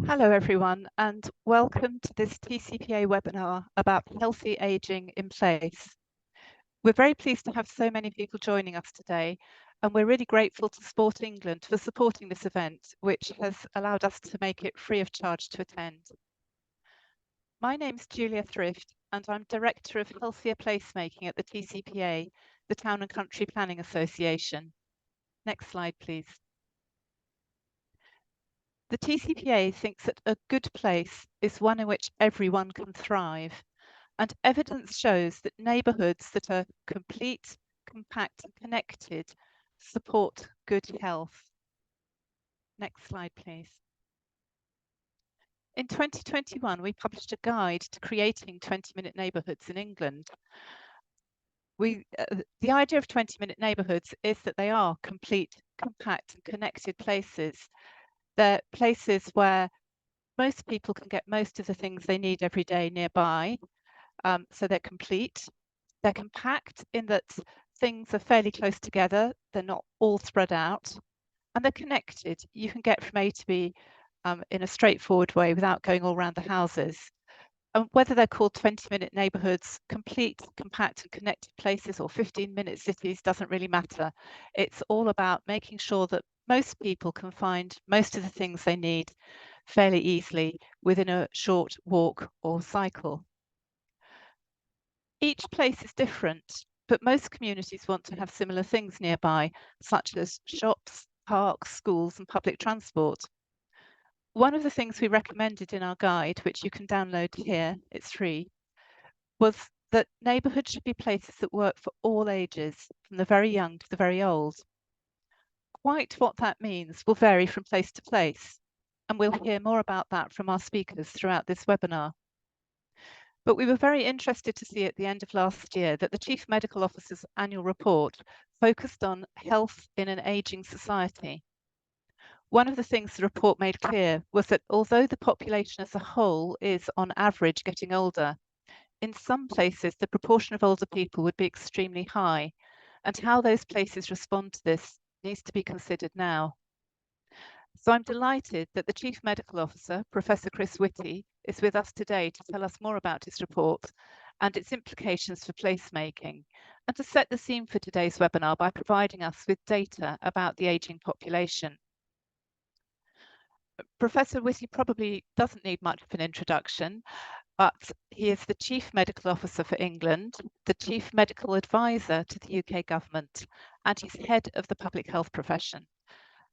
Hello everyone, and welcome to this TCPA webinar about healthy ageing in place. We're very pleased to have so many people joining us today, and we're really grateful to Sport England for supporting this event, which has allowed us to make it free of charge to attend. My name's Julia Thrift, and I'm Director of Healthier Placemaking at the TCPA, the Town and Country Planning Association. Next slide, please. The TCPA thinks that a good place is one in which everyone can thrive, and evidence shows that neighbourhoods that are complete, compact and connected support good health. Next slide, please. In 2021, we published a guide to creating 20-minute neighbourhoods in England. The idea of 20-minute neighbourhoods is that they are complete, compact and connected places. They're places where most people can get most of the things they need every day nearby. So they're complete. They're compact in that things are fairly close together. They're not all spread out. And they're connected. You can get from A to B in a straightforward way without going all around the houses. And whether they're called 20-minute neighbourhoods, complete, compact and connected places, or 15-minute cities doesn't really matter. It's all about making sure that most people can find most of the things they need fairly easily within a short walk or cycle. Each place is different, but most communities want to have similar things nearby, such as shops, parks, schools and public transport. One of the things we recommended in our guide, which you can download here, it's free, was that neighbourhoods should be places that work for all ages, from the very young to the very old. Quite what that means will vary from place to place, and we'll hear more about that from our speakers throughout this webinar. But we were very interested to see at the end of last year that the Chief Medical Officer's annual report focused on health in an ageing society. One of the things the report made clear was that although the population as a whole is on average getting older, in some places the proportion of older people would be extremely high, and how those places respond to this needs to be considered now. So I'm delighted that the Chief Medical Officer, Professor Chris Whitty, is with us today to tell us more about his report and its implications for placemaking, and to set the scene for today's webinar by providing us with data about the ageing population. Professor Whitty probably doesn't need much of an introduction, but he is the Chief Medical Officer for England, the Chief Medical Advisor to the UK government, and he's head of the public health profession.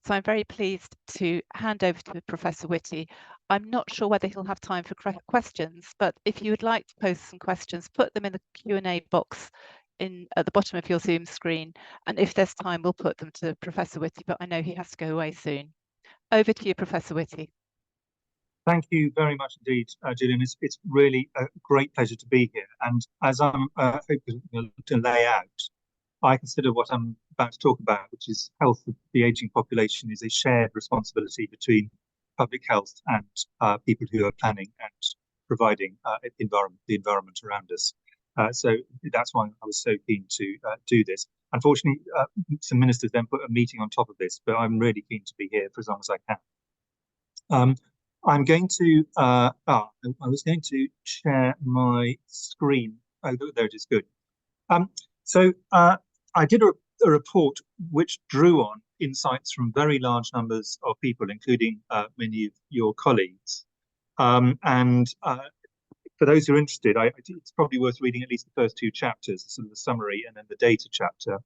So I'm very pleased to hand over to Professor Whitty. I'm not sure whether he'll have time for questions, but if you would like to pose some questions, put them in the Q&A box at the bottom of your Zoom screen. And if there's time, we'll put them to Professor Whitty, but I know he has to go away soon. Over to you, Professor Whitty. Thank you very much indeed, Gillian. It's really a great pleasure to be here. And as I'm hoping to lay out, I consider what I'm about to talk about, which is health of the ageing population, is a shared responsibility between public health and people who are planning and providing the environment around us. So that's why I was so keen to do this. Unfortunately, some ministers then put a meeting on top of this, but I'm really keen to be here for as long as I can. I'm going to, I was going to share my screen. Oh, there it is, good. So I did a report which drew on insights from very large numbers of people, including many of your colleagues. For those who are interested, it's probably worth reading at least the first two chapters, sort of the summary and then the data chapter.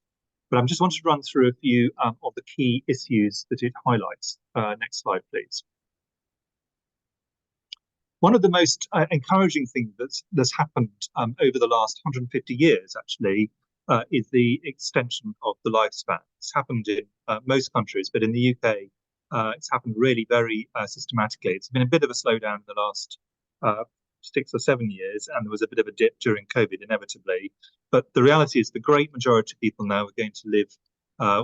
But I just wanted to run through a few of the key issues that it highlights. Next slide, please. One of the most encouraging things that's happened over the last 150 years, actually, is the extension of the lifespan. It's happened in most countries, but in the UK, it's happened really very systematically. It's been a bit of a slowdown in the last 6 or 7 years, and there was a bit of a dip during COVID, inevitably. But the reality is the great majority of people now are going to live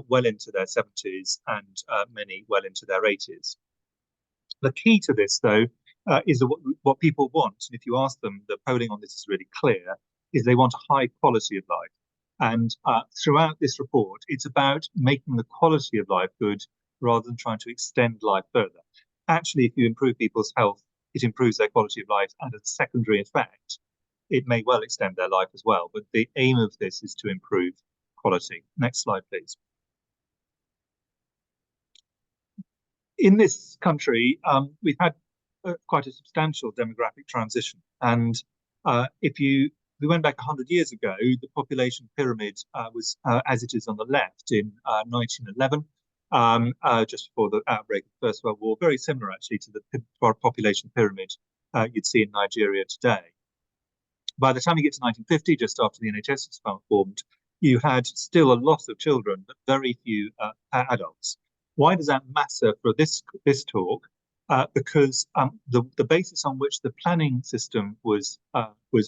well into their 70s and many well into their 80s. The key to this, though, is what people want. And if you ask them, the polling on this is really clear, is they want a high quality of life. And throughout this report, it's about making the quality of life good rather than trying to extend life further. actually, if you improve people's health, it improves their quality of life, and as a secondary effect, it may well extend their life as well. But the aim of this is to improve quality. Next slide, please. In this country, we've had quite a substantial demographic transition. And if we went back 100 years ago, the population pyramid was as it is on the left in 1911, just before the outbreak of the First World War, very similar actually to the population pyramid you'd see in Nigeria today. By the time you get to 1950, just after the NHS was formed, you had still a lot of children, but very few adults. Why does that matter for this talk? Because the basis on which the planning system was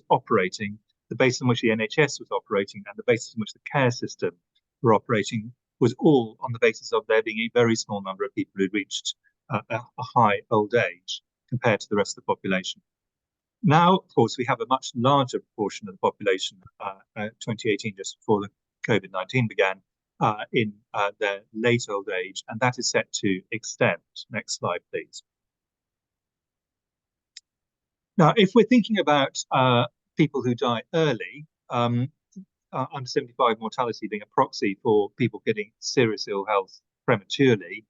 operating, the basis on which the NHS was operating, and the basis on which the care system were operating was all on the basis of there being a very small number of people who'd reached a high old age compared to the rest of the population. Now, of course, we have a much larger proportion of the population, 2018, just before the COVID-19 began, in their late old age, and that is set to extend. Next slide, please. Now, if we're thinking about people who die early, under 75 mortality being a proxy for people getting serious ill health prematurely,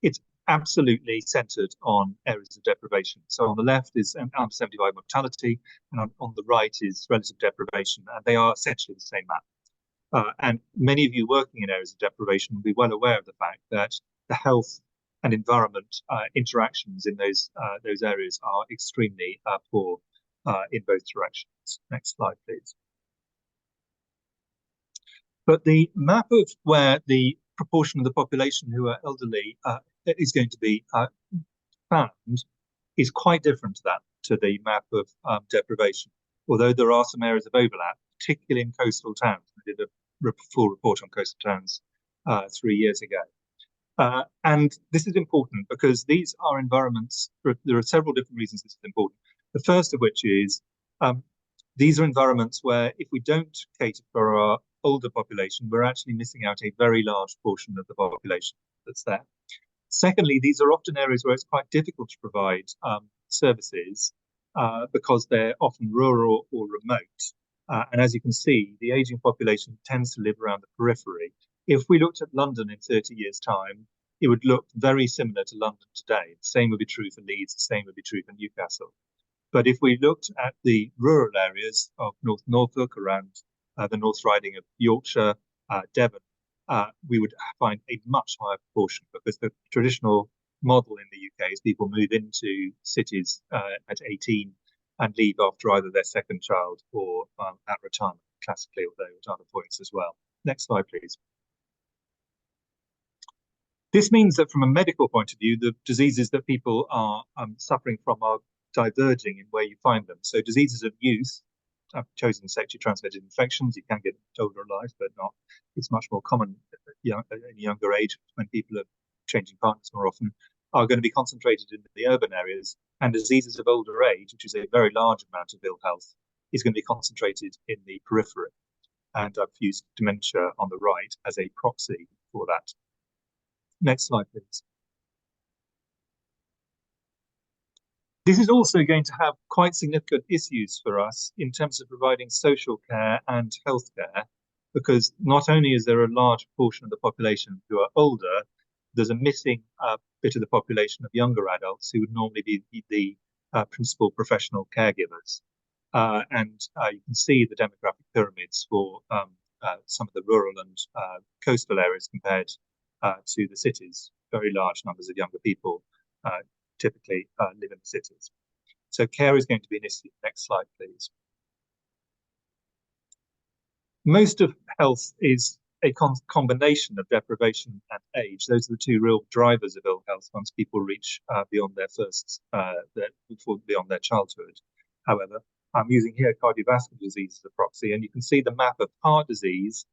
it's absolutely centered on areas of deprivation. So on the left is under 75 mortality, and on the right is relative deprivation, and they are essentially the same map. And many of you working in areas of deprivation will be well aware of the fact that the health and environment interactions in those areas are extremely poor in both directions. Next slide, please. But the map of where the proportion of the population who are elderly is going to be found is quite different to the map of deprivation, although there are some areas of overlap, particularly in coastal towns. I did a full report on coastal towns 3 years ago. And this is important because these are environments, there are several different reasons this is important. The first of which is these are environments where if we don't cater for our older population, we're actually missing out a very large portion of the population that's there. Secondly, these are often areas where it's quite difficult to provide services because they're often rural or remote. And as you can see, the aging population tends to live around the periphery. If we looked at London in 30 years' time, it would look very similar to London today. The same would be true for Leeds, the same would be true for Newcastle. But if we looked at the rural areas of North Norfolk, around the North Riding of Yorkshire, Devon, we would find a much higher proportion, because the traditional model in the UK is people move into cities at 18 and leave after either their second child or at retirement, classically, although at other points as well. Next slide, please. This means that from a medical point of view, the diseases that people are suffering from are diverging in where you find them. So diseases of youth, I've chosen sexually transmitted infections. You can get older in life, but not. It's much more common in a younger age when people are changing partners more often, are going to be concentrated in the urban areas. And diseases of older age, which is a very large amount of ill health, is going to be concentrated in the periphery. And I've used dementia on the right as a proxy for that. Next slide, please. This is also going to have quite significant issues for us in terms of providing social care and healthcare, because not only is there a large portion of the population who are older, there's a missing bit of the population of younger adults who would normally be the principal professional caregivers. And you can see the demographic pyramids for some of the rural and coastal areas compared to the cities. Very large numbers of younger people typically live in the cities. So care is going to be an issue. Next slide, please. Most of health is a combination of deprivation and age. Those are the two real drivers of ill health once people reach beyond their beyond their childhood. However, I'm using here cardiovascular disease as a proxy, and you can see the map of heart disease.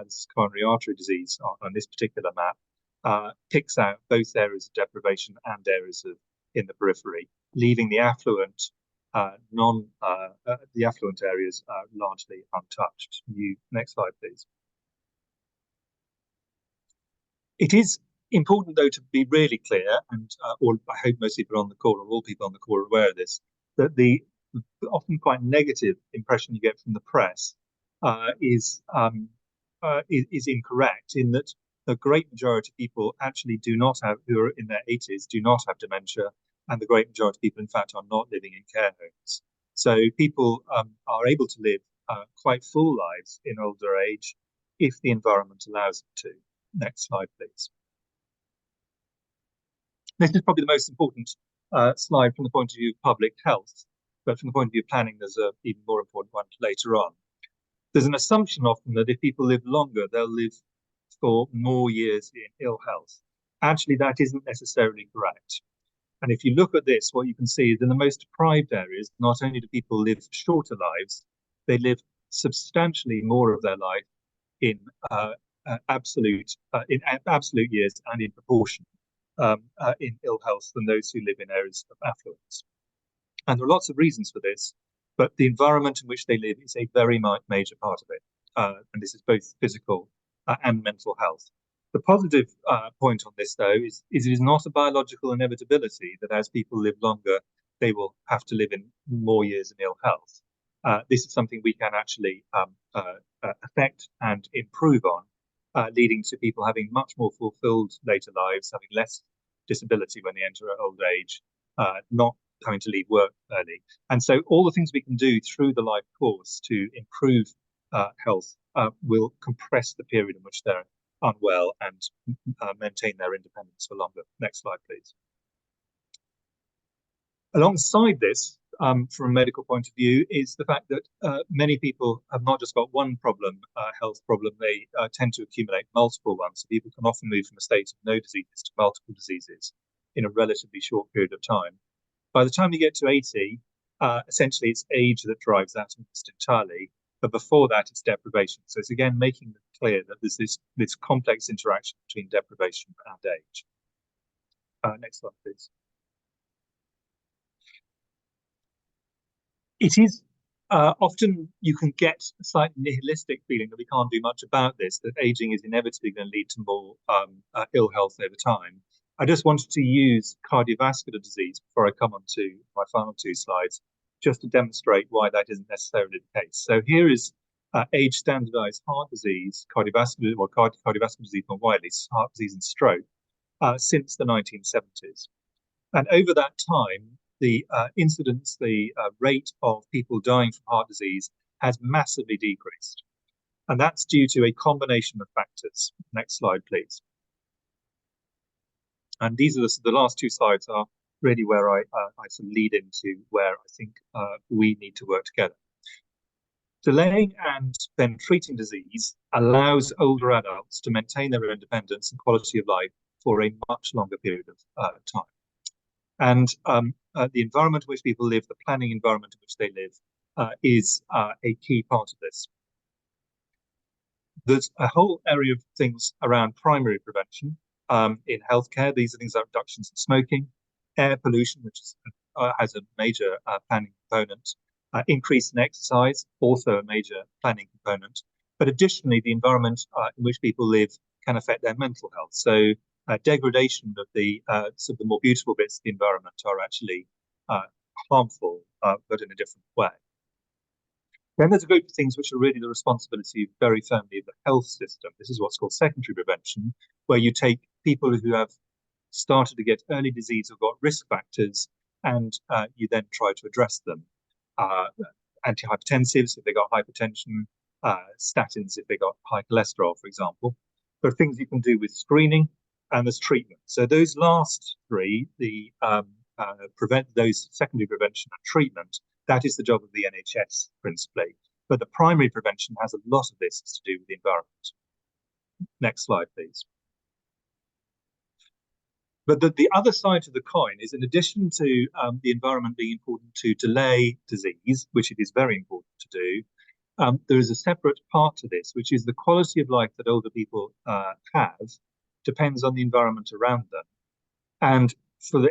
This is coronary artery disease on this particular map. Picks out both areas of deprivation and areas in the periphery, leaving the affluent the affluent areas largely untouched. Next slide, please. It is Important, though, to be really clear, and I hope most people on the call, or all people on the call, are aware of this, that the often quite negative impression you get from the press is incorrect, in that the great majority of people actually do not have, who are in their 80s, do not have dementia, and the great majority of people, in fact, are not living in care homes. So people are able to live quite full lives in older age if the environment allows them to. Next slide, please. This is probably the most important slide from the point of view of public health, but from the point of view of planning, there's an even more important one later on. There's an assumption often that if people live longer, they'll live for more years in ill health. Actually, that isn't necessarily correct. And if you look at this, what you can see is in the most deprived areas, not only do people live shorter lives, they live substantially more of their life in absolute years and in proportion in ill health than those who live in areas of affluence. And there are lots of reasons for this, but the environment in which they live is a very major part of it. And this is both physical and mental health. The positive point on this, though, is it is not a biological inevitability that as people live longer, they will have to live in more years in ill health. This is something we can actually affect and improve on, leading to people having much more fulfilled later lives, having less disability when they enter old age, not having to leave work early. And so all the things we can do through the life course to improve health will compress the period in which they're unwell and maintain their independence for longer. Next slide, please. Alongside this, from a medical point of view, is the fact that many people have not just got one problem, health problem, they tend to accumulate multiple ones. So people can often move from a state of no diseases to multiple diseases in a relatively short period of time. By the time you get to 80, essentially it's age that drives that almost entirely. But before that, it's deprivation. So it's again making it clear that there's this complex interaction between deprivation and age. Next slide, please. It is often you can get a slightly nihilistic feeling that we can't do much about this, that aging is inevitably going to lead to more ill health over time. I just wanted to use cardiovascular disease before I come on to my final two slides, just to demonstrate why that isn't necessarily the case. So here is age standardized heart disease, cardiovascular disease more widely, heart disease and stroke, since the 1970s. And over that time, the incidence, the rate of people dying from heart disease has massively decreased. And that's due to a combination of factors. Next slide, please. And these are the last two slides are really where I sort of lead into where I think we need to work together. Delaying and then treating disease allows older adults to maintain their independence and quality of life for a much longer period of time. And the environment in which people live, the planning environment in which they live, is a key part of this. There's a whole area of things around primary prevention in healthcare. These are things like reductions in smoking, air pollution, which is, has a major planning component, increase in exercise, also a major planning component. But additionally, the environment in which people live can affect their mental health. So degradation of the sort of the more beautiful bits of the environment are actually harmful, but in a different way. Then there's a group of things which are really the responsibility very firmly of the health system. This is what's called secondary prevention, where you take people who have started to get early disease or got risk factors, and you then try to address them. Antihypertensives if they got hypertension, statins if they got high cholesterol, for example. There are things you can do with screening, and there's treatment. So those last three, the those secondary prevention and treatment, that is the job of the NHS principally. But the primary prevention has a lot of this to do with the environment. Next slide, please. But the other side of the coin is, in addition to the environment being important to delay disease, which it is very important to do, there is a separate part to this, which is the quality of life that older people have depends on the environment around them. And for the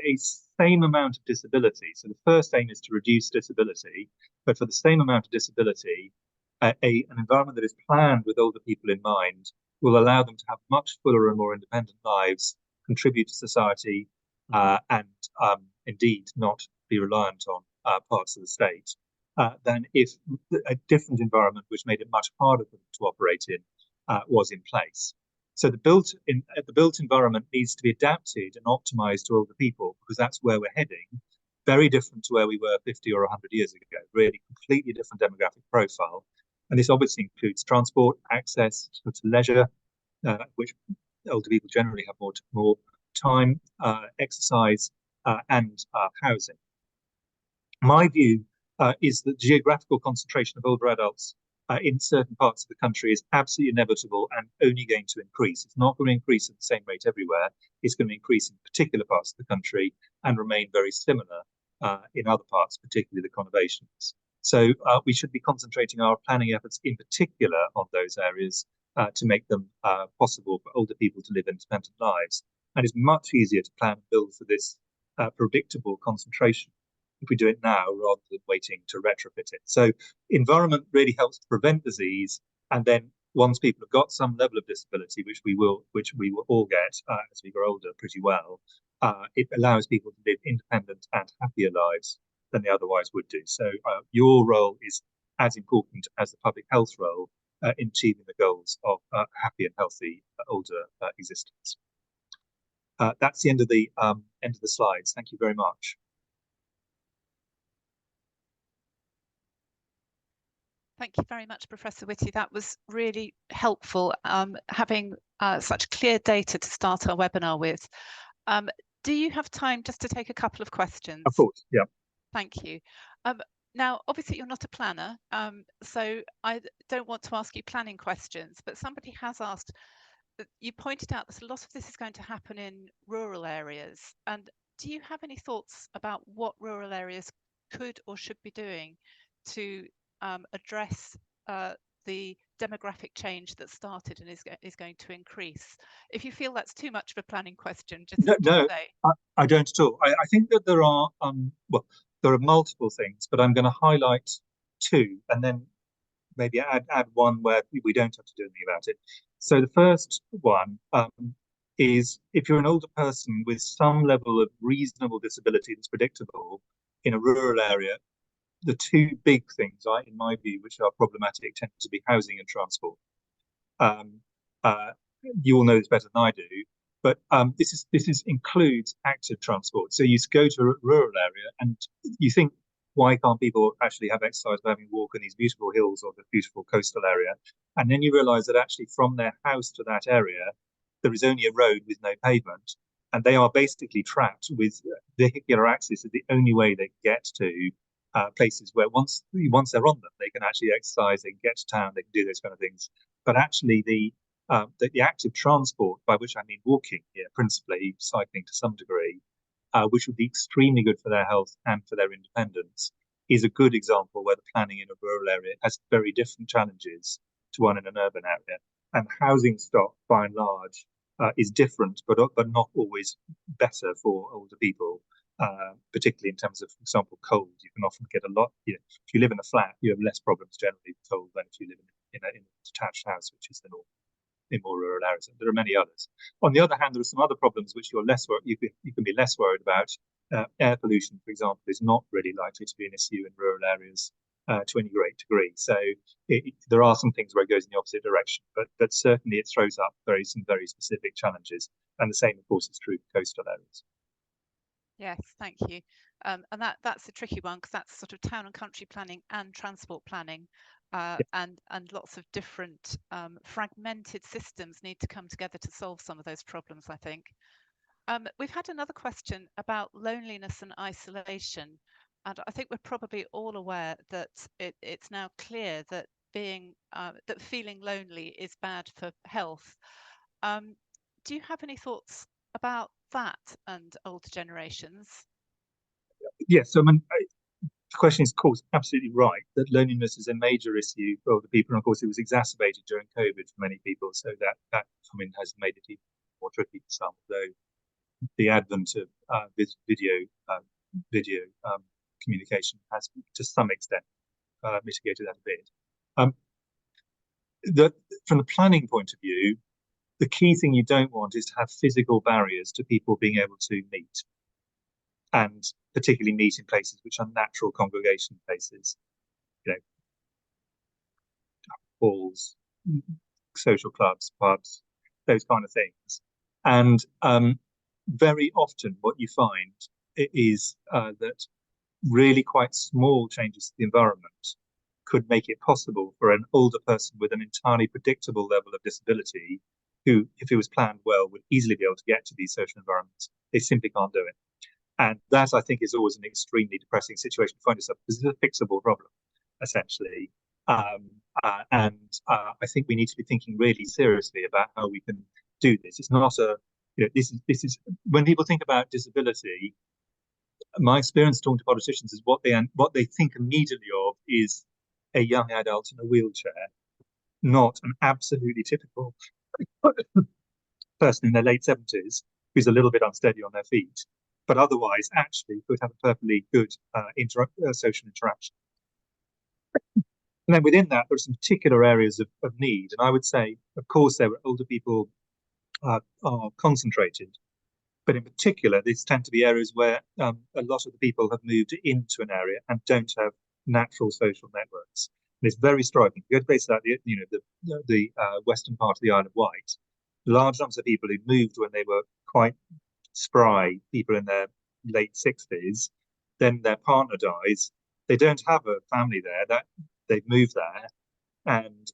same amount of disability, so the first aim is to reduce disability, but for the same amount of disability, an environment that is planned with older people in mind will allow them to have much fuller and more independent lives contribute to society, and indeed not be reliant on parts of the state, than if a different environment which made it much harder for them to operate in was in place. So the built environment needs to be adapted and optimized to older people, because that's where we're heading. Very different to where we were 50 or 100 years ago, really completely different demographic profile. And this obviously includes transport, access to leisure, which older people generally have more time, exercise, and housing. My view is that geographical concentration of older adults in certain parts of the country is absolutely inevitable and only going to increase. It's not going to increase at the same rate everywhere. It's going to increase in particular parts of the country and remain very similar in other parts, particularly the conurbations. So we should be concentrating our planning efforts in particular on those areas to make them possible for older people to live independent lives. And it's much easier to plan and build for this predictable concentration if we do it now rather than waiting to retrofit it. So environment really helps to prevent disease, and then once people have got some level of disability, which we will all get as we grow older pretty well, it allows people to live independent and happier lives than they otherwise would do. So your role is as important as the public health role in achieving the goals of happy and healthy older existence. That's the end of the slides. Thank you very much. Thank you very much, Professor Whitty. That was really helpful, having such clear data to start our webinar with. Do you have time just to take a couple of questions? Of course, yeah. Thank you. Now, obviously, you're not a planner, so I don't want to ask you planning questions, but somebody has asked, you pointed out that a lot of this is going to happen in rural areas. And do you have any thoughts about what rural areas could or should be doing to address the demographic change that started and is going to increase? If you feel that's too much of a planning question, just say. I don't at all. I think that there are there are multiple things, but I'm going to highlight two, and then maybe add one where we don't have to do anything about it. So the first one is, if you're an older person with some level of reasonable disability that's predictable in a rural area, the two big things, in my view, which are problematic, tend to be housing and transport. You all know this better than I do, but this includes active transport. So you go to a rural area and you think, why can't people actually have exercise by having a walk in these beautiful hills or the beautiful coastal area? And then you realize that actually from their house to that area, there is only a road with no pavement. And they are basically trapped with vehicular access is the only way they get to places where once they're on them, they can actually exercise, they can get to town, they can do those kind of things. But actually the active transport, by which I mean walking here, principally cycling to some degree, which would be extremely good for their health and for their independence, is a good example where the planning in a rural area has very different challenges to one in an urban area. And housing stock, by and large, is different, but not always better for older people, particularly in terms of, for example, cold. You can often get a lot. If you live in a flat, you have less problems generally with cold than if you live in a detached house, which is the norm in more rural areas. There are many others. On the other hand, there are some other problems which you can be less worried about. Air pollution, for example, is not really likely to be an issue in rural areas to any great degree. So there are some things where it goes in the opposite direction, but certainly it throws up some very specific challenges. And the same, of course, is true for coastal areas. Yes, thank you. And that's a tricky one, because that's sort of town and country planning and transport planning. And lots of different fragmented systems need to come together to solve some of those problems, I think. We've had another question about loneliness and isolation. And I think we're probably all aware that it's now clear that that feeling lonely is bad for health. Do you have any thoughts about that and older generations? Yes, so the question is, of course, absolutely right, that loneliness is a major issue for older people. And of course, it was exacerbated during COVID for many people. So that has made it even more tricky for some, though the advent of video communication has, to some extent, mitigated that a bit. From the planning point of view, the key thing you don't want is to have physical barriers to people being able to meet, and particularly meet in places which are natural congregation places, you know, halls, social clubs, pubs, those kind of things. And very often what you find is that really quite small changes to the environment could make it possible for an older person with an entirely predictable level of disability, who, if it was planned well, would easily be able to get to these social environments. They simply can't do it. And that, I think, is always an extremely depressing situation to find yourself, because it's a fixable problem, essentially. I think we need to be thinking really seriously about how we can do this. It's not a, this is when people think about disability, my experience talking to politicians is what they think immediately of is a young adult in a wheelchair, not an absolutely typical person in their late 70s who's a little bit unsteady on their feet, but otherwise actually could have a perfectly good social interaction. And then within that, there are some particular areas of need. And I would say, of course, there were older people are concentrated, but in particular, these tend to be areas where a lot of the people have moved into an area and don't have natural social networks. And it's very striking. If you go to places like the western part of the Isle of Wight, large numbers of people who moved when they were quite spry, people in their late 60s, then their partner dies. They don't have a family there. That they've moved there, and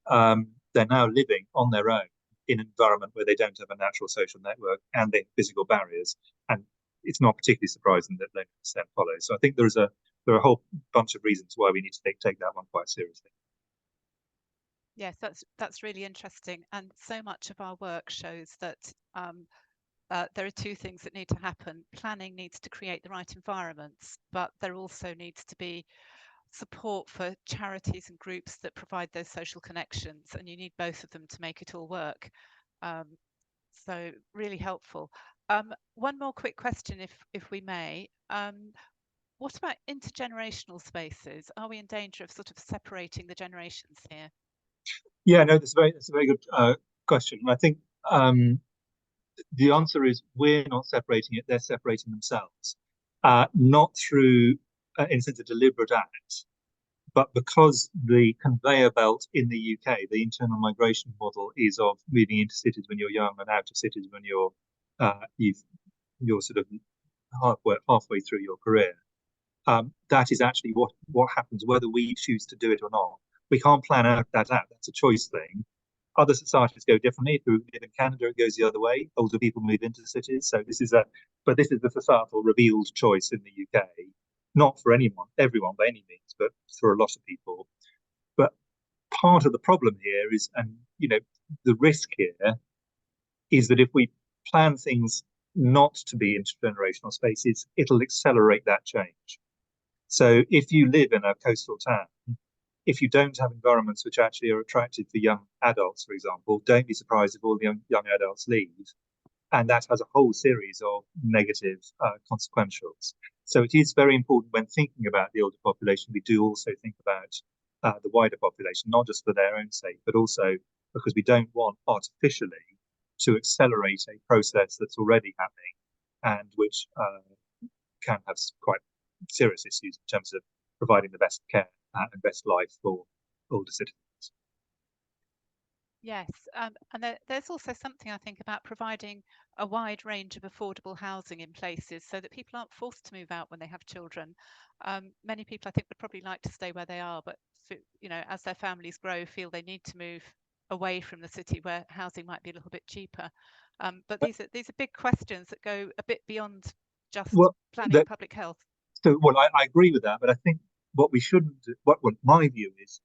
they're now living on their own in an environment where they don't have a natural social network and they have physical barriers. And it's not particularly surprising that loneliness then follows. So I think there are a whole bunch of reasons why we need to take that one quite seriously. Yes, that's really interesting. And so much of our work shows that there are two things that need to happen. Planning needs to create the right environments, but there also needs to be support for charities and groups that provide those social connections, and you need both of them to make it all work. So really helpful. One more quick question, if we may. What about intergenerational spaces? Are we in danger of sort of separating the generations here? Yeah, no, that's a very good question. And I think the answer is we're not separating it; they're separating themselves, not through, in a sense, a deliberate act, but because the conveyor belt in the UK, the internal migration model, is of moving into cities when you're young and out of cities when you're sort of halfway through your career. That is actually what happens, whether we choose to do it or not. We can't plan that out. That's a choice thing. Other societies go differently. If we live in Canada, it goes the other way. Older people move into cities. So this is the societal revealed choice in the UK, not for everyone by any means, but for a lot of people. But part of the problem here is, and the risk here is that if we plan things not to be intergenerational spaces, it'll accelerate that change. So if you live in a coastal town, if you don't have environments which actually are attractive for young adults, for example, don't be surprised if all the young adults leave. And that has a whole series of negative consequentials. So it is very important when thinking about the older population, we do also think about the wider population, not just for their own sake, but also because we don't want artificially to accelerate a process that's already happening and which can have quite serious issues in terms of providing the best care and best life for older citizens. Yes, and there's also something I think about providing a wide range of affordable housing in places so that people aren't forced to move out when they have children. Many people, I think, would probably like to stay where they are, but as their families grow, feel they need to move away from the city where housing might be a little bit cheaper. But these are big questions that go a bit beyond just planning public health. So, I agree with that, but I think what we shouldn't do, what my view is,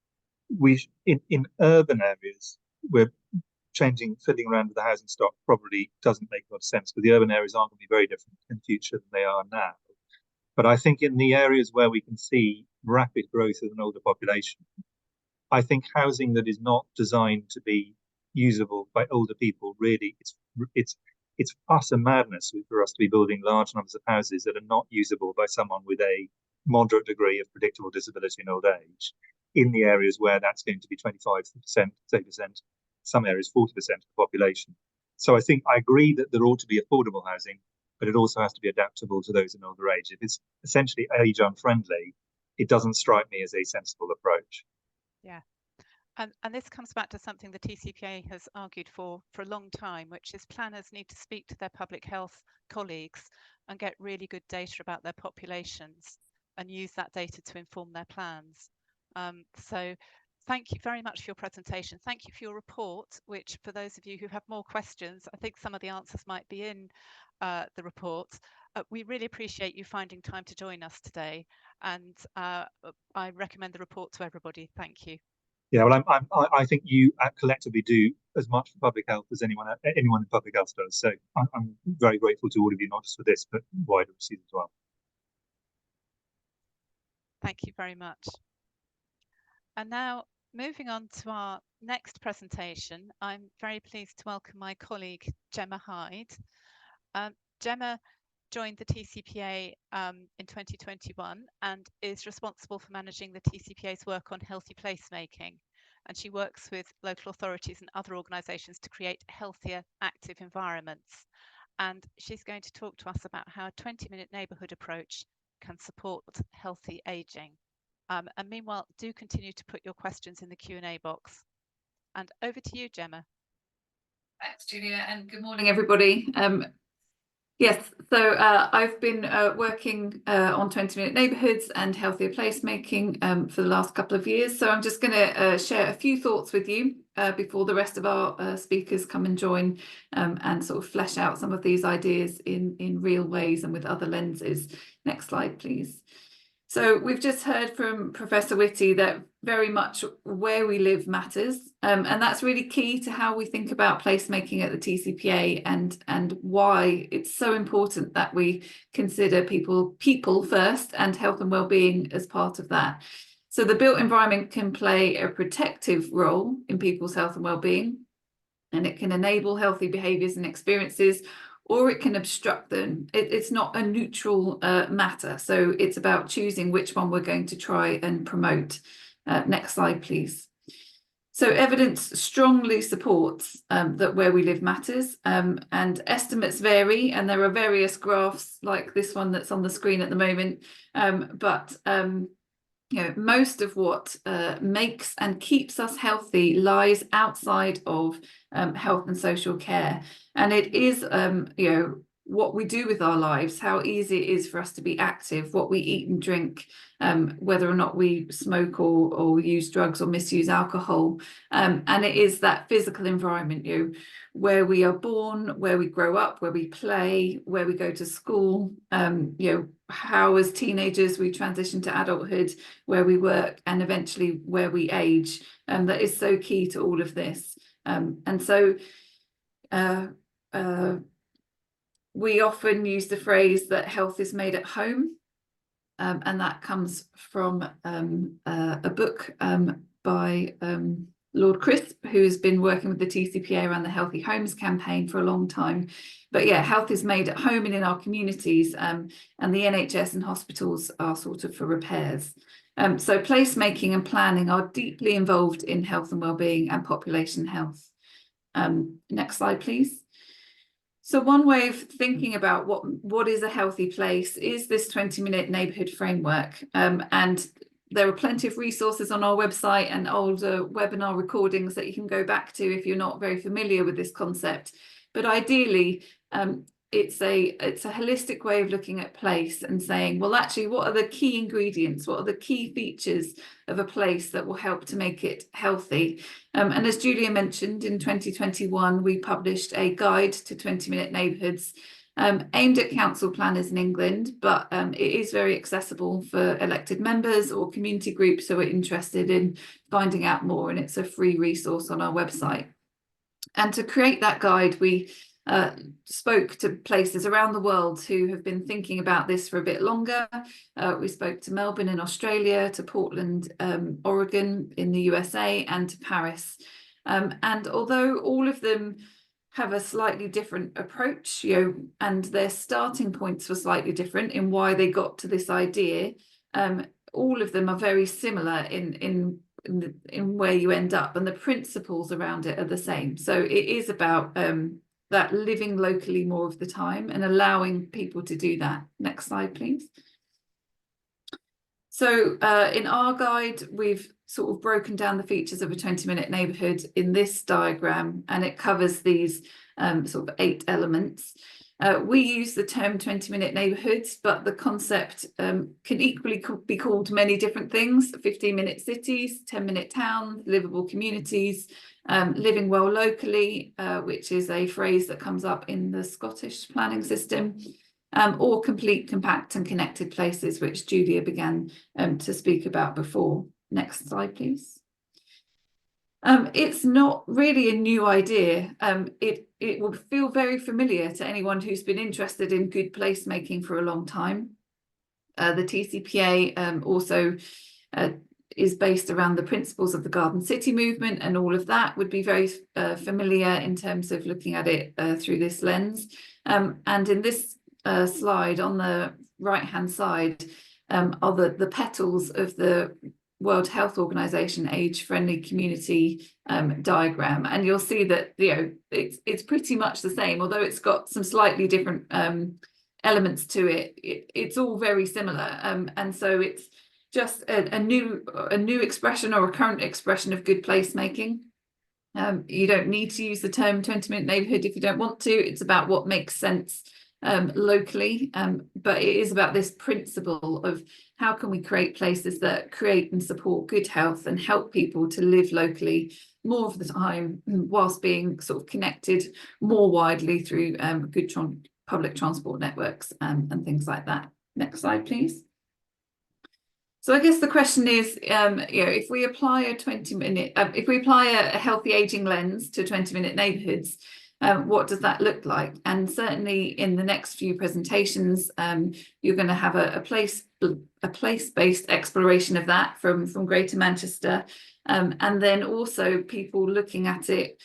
in urban areas, we're fiddling around with the housing stock probably doesn't make a lot of sense, but the urban areas aren't going to be very different in the future than they are now. But I think in the areas where we can see rapid growth of an older population, I think housing that is not designed to be usable by older people, really, it's utter madness for us to be building large numbers of houses that are not usable by someone with a moderate degree of predictable disability in old age, in the areas where that's going to be 25%, 30%, some areas 40% of the population. So I think I agree that there ought to be affordable housing, but it also has to be adaptable to those in older age. If it's essentially age unfriendly, it doesn't strike me as a sensible approach. Yeah. And this comes back to something the TCPA has argued for a long time, which is planners need to speak to their public health colleagues and get really good data about their populations and use that data to inform their plans. So thank you very much for your presentation. Thank you for your report, which for those of you who have more questions, I think some of the answers might be in the report. We really appreciate you finding time to join us today, and I recommend the report to everybody. Thank you. Yeah, well, I think you collectively do as much for public health as anyone in public health does. So I'm very grateful to all of you, not just for this, but wider issues as well. Thank you very much. And now, moving on to our next presentation, I'm very pleased to welcome my colleague, Gemma Hyde. Gemma joined the TCPA in 2021 and is responsible for managing the TCPA's work on healthy placemaking. And she works with local authorities and other organisations to create healthier, active environments. And she's going to talk to us about how a 20-minute neighbourhood approach can support healthy ageing. And meanwhile, do continue to put your questions in the Q&A box. And over to you, Gemma. Thanks, Julia, and good morning, everybody. Yes, so I've been working on 20-minute neighbourhoods and healthier placemaking for the last couple of years. So I'm just going to share a few thoughts with you before the rest of our speakers come and join and sort of flesh out some of these ideas in real ways and with other lenses. Next slide, please. So we've just heard from Professor Whitty that very much where we live matters, and that's really key to how we think about placemaking at the TCPA and why it's so important that we consider people first and health and well-being as part of that. So the built environment can play a protective role in people's health and well-being, and it can enable healthy behaviours and experiences, or it can obstruct them. It's not a neutral matter. So it's about choosing which one we're going to try and promote. Next slide, please. So evidence strongly supports that where we live matters, and estimates vary, and there are various graphs like this one that's on the screen at the moment, but you know, most of what makes and keeps us healthy lies outside of health and social care. And it is, you know, what we do with our lives, how easy it is for us to be active, what we eat and drink, whether or not we smoke or use drugs or misuse alcohol. And it is that physical environment, you know, where we are born, where we grow up, where we play, where we go to school, you know, how as teenagers we transition to adulthood, where we work, and eventually where we age. That is so key to all of this. And so we often use the phrase that health is made at home, and that comes from a book by Lord Crisp, who's been working with the TCPA around the Healthy Homes campaign for a long time. But yeah, health is made at home and in our communities, and the NHS and hospitals are sort of for repairs. So placemaking and planning are deeply involved in health and wellbeing and population health. Next slide, please. So one way of thinking about what is a healthy place is this 20-minute neighbourhood framework. And there are plenty of resources on our website and older webinar recordings that you can go back to if you're not very familiar with this concept. But ideally, it's a holistic way of looking at place and saying, well, actually, what are the key ingredients? What are the key features of a place that will help to make it healthy? And as Julia mentioned, in 2021, we published a guide to 20-minute neighbourhoods aimed at council planners in England, but it is very accessible for elected members or community groups who are interested in finding out more, and it's a free resource on our website. And to create that guide, we spoke to places around the world who have been thinking about this for a bit longer. We spoke to Melbourne in Australia, to Portland, Oregon in the USA, and to Paris. And although all of them have a slightly different approach, you know, and their starting points were slightly different in why they got to this idea, all of them are very similar in where you end up, and the principles around it are the same. So it is about that living locally more of the time and allowing people to do that. Next slide, please. So in our guide, we've sort of broken down the features of a 20-minute neighbourhood in this diagram, and it covers these sort of 8 elements. We use the term 20-minute neighbourhoods, but the concept can equally be called many different things: 15-minute cities, 10-minute towns, livable communities, living well locally, which is a phrase that comes up in the Scottish planning system, or complete, compact and connected places, which Julia began to speak about before. Next slide, please. It's not really a new idea. It will feel very familiar to anyone who's been interested in good placemaking for a long time. The TCPA also is based around the principles of the Garden City movement, and all of that would be very familiar in terms of looking at it through this lens. And in this slide on the right-hand side are the petals of the World Health Organization age-friendly community diagram, and you'll see that, you know, it's pretty much the same, although it's got some slightly different elements to it. It's all very similar, and so it's just a new expression or a current expression of good placemaking. You don't need to use the term 20-minute neighbourhood if you don't want to. It's about what makes sense locally, but it is about this principle of how can we create places that create and support good health and help people to live locally more of the time, whilst being sort of connected more widely through good public transport networks and things like that. Next slide, please. So I guess the question is, you know, if we apply a 20-minute, if we apply a healthy aging lens to 20-minute neighbourhoods, what does that look like? And certainly in the next few presentations, you're going to have a place-based exploration of that from Greater Manchester, and then also people looking at it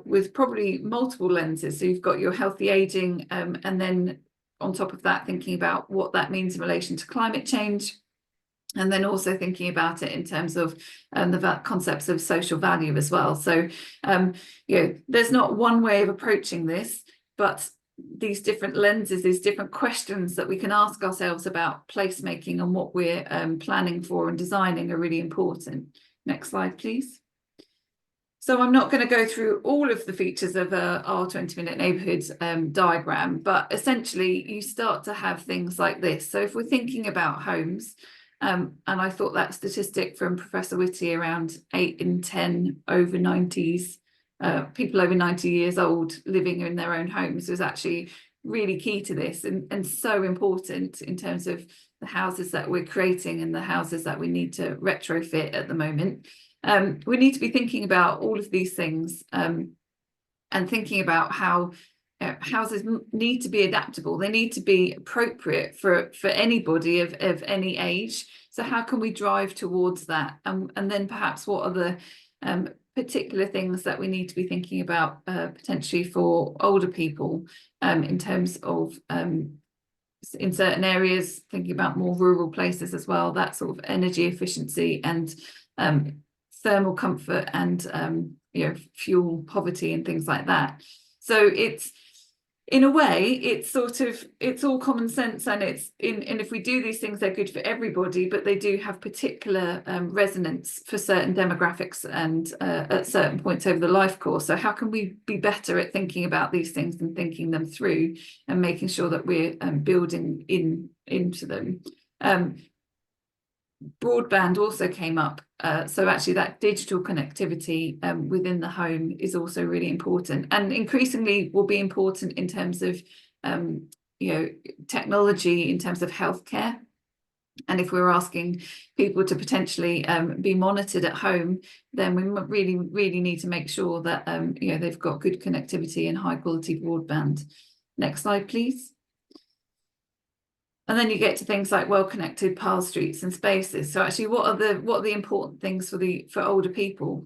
with probably multiple lenses. So you've got your healthy aging, and then on top of that, thinking about what that means in relation to climate change. And then also thinking about it in terms of the concepts of social value as well. So, you know, there's not one way of approaching this, but these different lenses, these different questions that we can ask ourselves about placemaking and what we're planning for and designing are really important. Next slide, please. So I'm not going to go through all of the features of our 20-minute neighbourhoods diagram, but essentially you start to have things like this. So if we're thinking about homes, and I thought that statistic from Professor Whitty, around 8 in 10 over 90s, people over 90 years old living in their own homes, was actually really key to this, and so important in terms of the houses that we're creating and the houses that we need to retrofit at the moment. We need to be thinking about all of these things, and thinking about how houses need to be adaptable. They need to be appropriate for anybody of any age. So how can we drive towards that? And then perhaps what are the particular things that we need to be thinking about potentially for older people, in terms of in certain areas, thinking about more rural places as well, that sort of energy efficiency and thermal comfort and you know, fuel poverty and things like that. So it's, in a way, it's all common sense, and and if we do these things, they're good for everybody, but they do have particular resonance for certain demographics and at certain points over the life course. So how can we be better at thinking about these things and thinking them through and making sure that we're building into them? Broadband also came up, so actually that digital connectivity within the home is also really important, and increasingly will be important in terms of you know, technology in terms of healthcare. And if we're asking people to potentially be monitored at home, then we really need to make sure that you know, they've got good connectivity and high quality broadband. Next slide, please. And then you get to things like well-connected paths, streets and spaces. So actually, what are the important things for older people,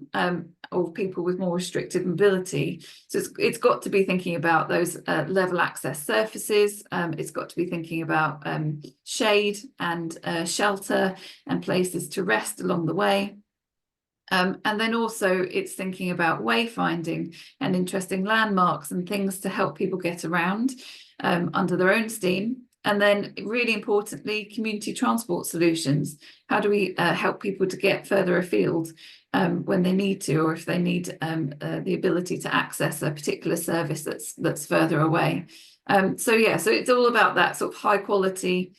or people with more restricted mobility? So it's got to be thinking about those level access surfaces. It's got to be thinking about shade and shelter and places to rest along the way. And then also it's thinking about wayfinding and interesting landmarks and things to help people get around under their own steam. And then really importantly, community transport solutions. How do we help people to get further afield when they need to, or if they need the ability to access a particular service that's further away. So it's all about that sort of high quality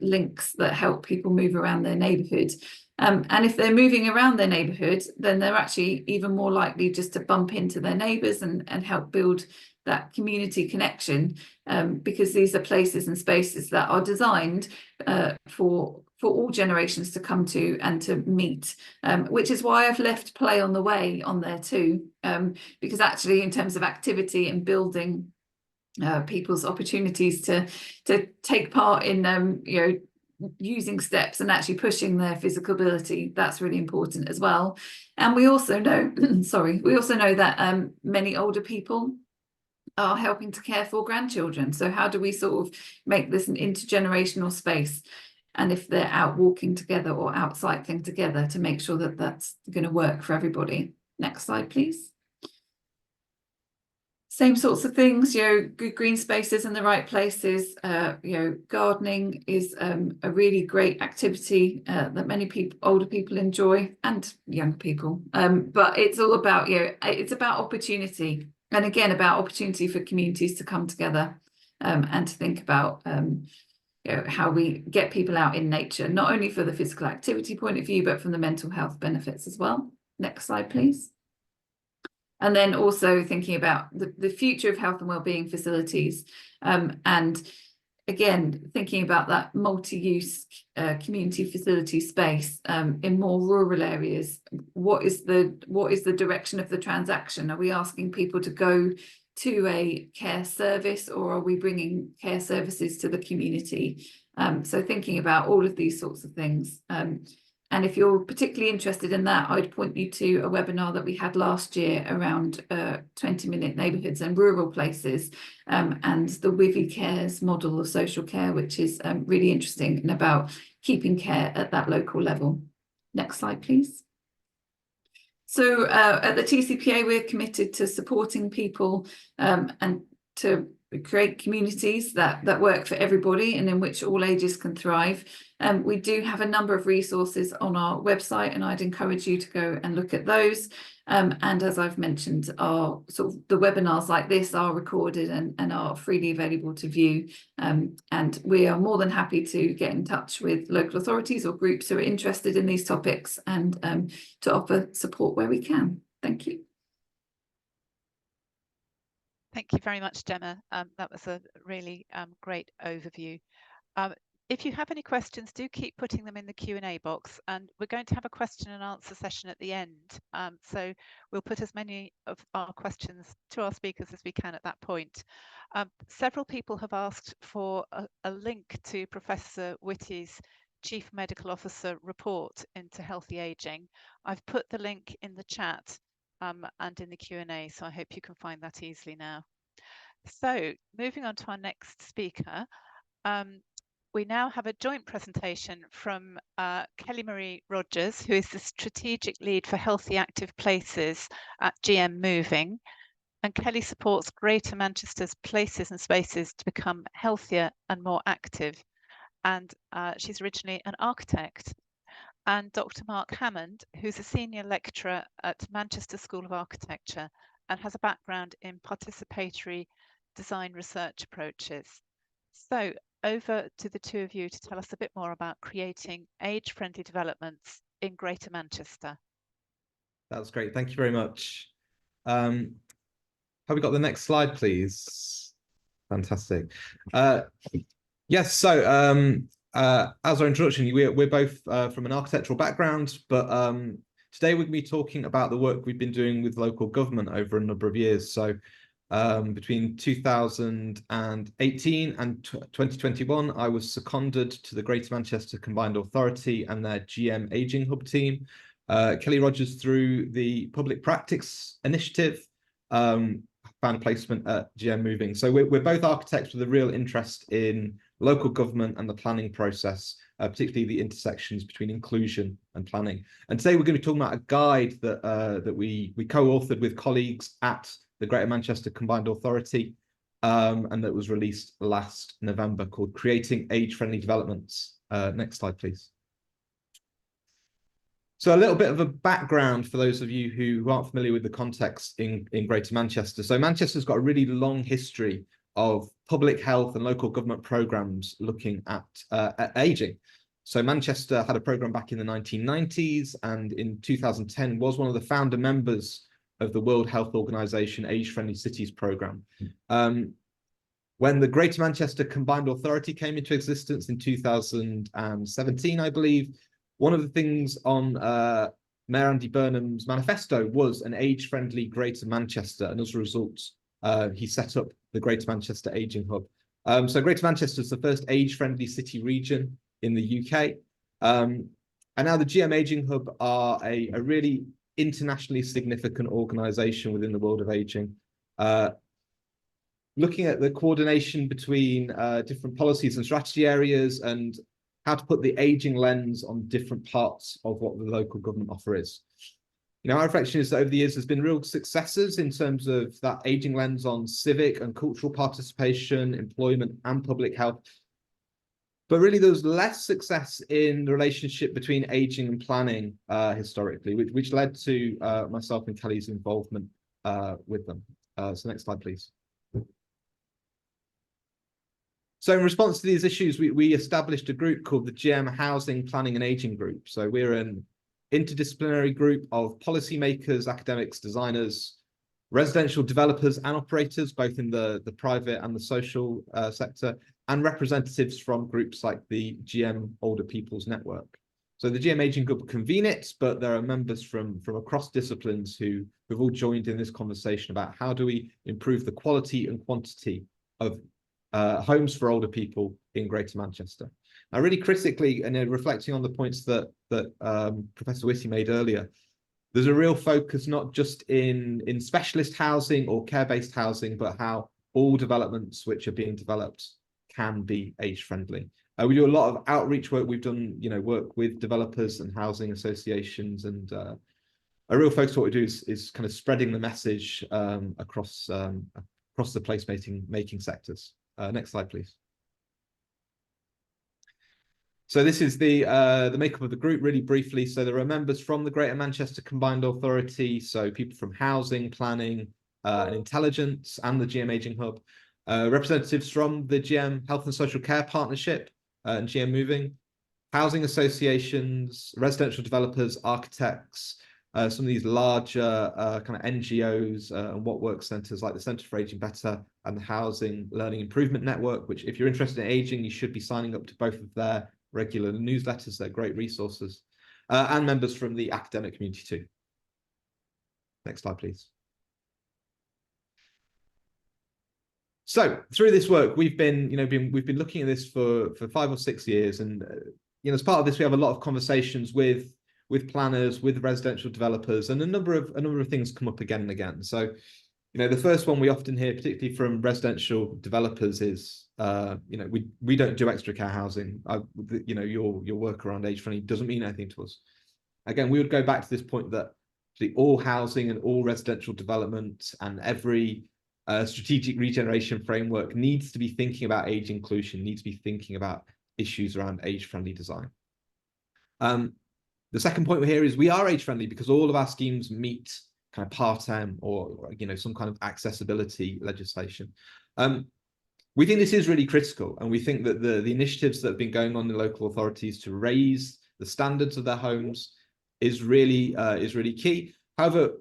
links that help people move around their neighbourhood. And if they're moving around their neighbourhood, then they're actually even more likely just to bump into their neighbours and help build that community connection, because these are places and spaces that are designed for all generations to come to and to meet, which is why I've left play on the way on there too, because actually in terms of activity and building people's opportunities to take part in using steps and actually pushing their physical ability, that's really important as well. And we also know we also know that many older people are helping to care for grandchildren. So how do we sort of make this an intergenerational space, and if they're out walking together or out cycling together, to make sure that that's going to work for everybody. Next slide, please. Same sorts of things, good green spaces in the right places. Gardening is a really great activity that many people, older people enjoy, and young people. But it's all about, it's about opportunity, and again about opportunity for communities to come together and to think about how we get people out in nature, not only for the physical activity point of view, but from the mental health benefits as well. Next slide, please. And then also thinking about the future of health and wellbeing facilities, and again thinking about that multi-use community facility space in more rural areas. What is the direction of the transaction? Are we asking people to go to a care service, or are we bringing care services to the community? So thinking about all of these sorts of things. And if you're particularly interested in that, I'd point you to a webinar that we had last year around 20-minute neighbourhoods and rural places, and the Wivy Cares model of social care, which is really interesting and about keeping care at that local level. Next slide, please. So at the TCPA, we're committed to supporting people and to create communities that work for everybody and in which all ages can thrive. We do have a number of resources on our website, and I'd encourage you to go and look at those. And as I've mentioned, the webinars like this are recorded and are freely available to view. And we are more than happy to get in touch with local authorities or groups who are interested in these topics, and to offer support where we can. Thank you. Thank you very much, Gemma. That was a really great overview. If you have any questions, do keep putting them in the Q&A box, and we're going to have a question and answer session at the end. So we'll put as many of our questions to our speakers as we can at that point. Several people have asked for a link to Professor Whitty's Chief Medical Officer report into healthy ageing. I've put the link in the chat and in the Q&A, so I hope you can find that easily now. So moving on to our next speaker, we now have a joint presentation from Kelly Marie Rogers, who is the Strategic Lead for Healthy Active Places at GM Moving. And Kelly supports Greater Manchester's places and spaces to become healthier and more active. And she's originally an architect. And Dr. Mark Hammond, who's a senior lecturer at Manchester School of Architecture and has a background in participatory design research approaches. So over to the two of you to tell us a bit more about creating age-friendly developments in Greater Manchester. That's great. Thank you very much. Have we got the next slide, please? Fantastic. Yes, so as our introduction, we're both from an architectural background, but today we're going to be talking about the work we've been doing with local government over a number of years. So between 2018 and 2021, I was seconded to the Greater Manchester Combined Authority and their GM Ageing Hub team. Kelly Rogers, through the Public Practice Initiative, found a placement at GM Moving. So we're both architects with a real interest in local government and the planning process, particularly the intersections between inclusion and planning. And today we're going to be talking about a guide that that we co-authored with colleagues at the Greater Manchester Combined Authority, and that was released last November, called Creating Age-Friendly Developments. Next slide, please. So a little bit of a background for those of you who aren't familiar with the context in Greater Manchester. So Manchester's got a really long history of public health and local government programs looking at ageing. So Manchester had a program back in the 1990s, and in 2010 was one of the founder members of the World Health Organization Age-Friendly Cities program. When the Greater Manchester Combined Authority came into existence in 2017, I believe, one of the things on Mayor Andy Burnham's manifesto was an age-friendly Greater Manchester, and as a result, he set up the Greater Manchester Ageing Hub. So Greater Manchester is the first age-friendly city region in the UK. And now the GM Ageing Hub are a really internationally significant organisation within the world of ageing, looking at the coordination between different policies and strategy areas, and how to put the ageing lens on different parts of what the local government offer is. You know, our reflection is that over the years, there's been real successes in terms of that ageing lens on civic and cultural participation, employment, and public health. But really, there was less success in the relationship between ageing and planning historically, which led to myself and Kelly's involvement with them. So next slide, please. So in response to these issues, we established a group called the GM Housing, Planning and Ageing Group. So we're an interdisciplinary group of policymakers, academics, designers, residential developers and operators, both in the private and the social sector, and representatives from groups like the GM Older People's Network. So the GM Ageing Group convene it, but there are members from across disciplines who've all joined in this conversation about how do we improve the quality and quantity of homes for older people in Greater Manchester. Now, really critically, and reflecting on the points that Professor Whitty made earlier, there's a real focus not just in specialist housing or care-based housing, but how all developments which are being developed can be age-friendly. We do a lot of outreach work. We've done, work with developers and housing associations, and a real focus on what we do is kind of spreading the message across the place-making sectors. Next slide, please. So this is the makeup of the group, really briefly. So there are members from the Greater Manchester Combined Authority, so people from housing, planning, and intelligence, and the GM Ageing Hub, representatives from the GM Health and Social Care Partnership and GM Moving, housing associations, residential developers, architects, some of these larger kind of NGOs and what work centres like the Centre for Ageing Better and the Housing Learning Improvement Network, which if you're interested in ageing, you should be signing up to both of their regular newsletters. They're great resources, and members from the academic community too. Next slide, please. So through this work, we've been looking at this for 5 or 6 years, and as part of this, we have a lot of conversations with planners, with residential developers, and a number of things come up again and again. So, the first one we often hear, particularly from residential developers, is we don't do extra care housing. Your work around age-friendly doesn't mean anything to us. Again, we would go back to this point that all housing and all residential development and every strategic regeneration framework needs to be thinking about age inclusion, needs to be thinking about issues around age-friendly design. The second point here is we are age-friendly because all of our schemes meet kind of Part M or some kind of accessibility legislation. We think this is really critical, and we think that the initiatives that have been going on in local authorities to raise the standards of their homes is really key. However,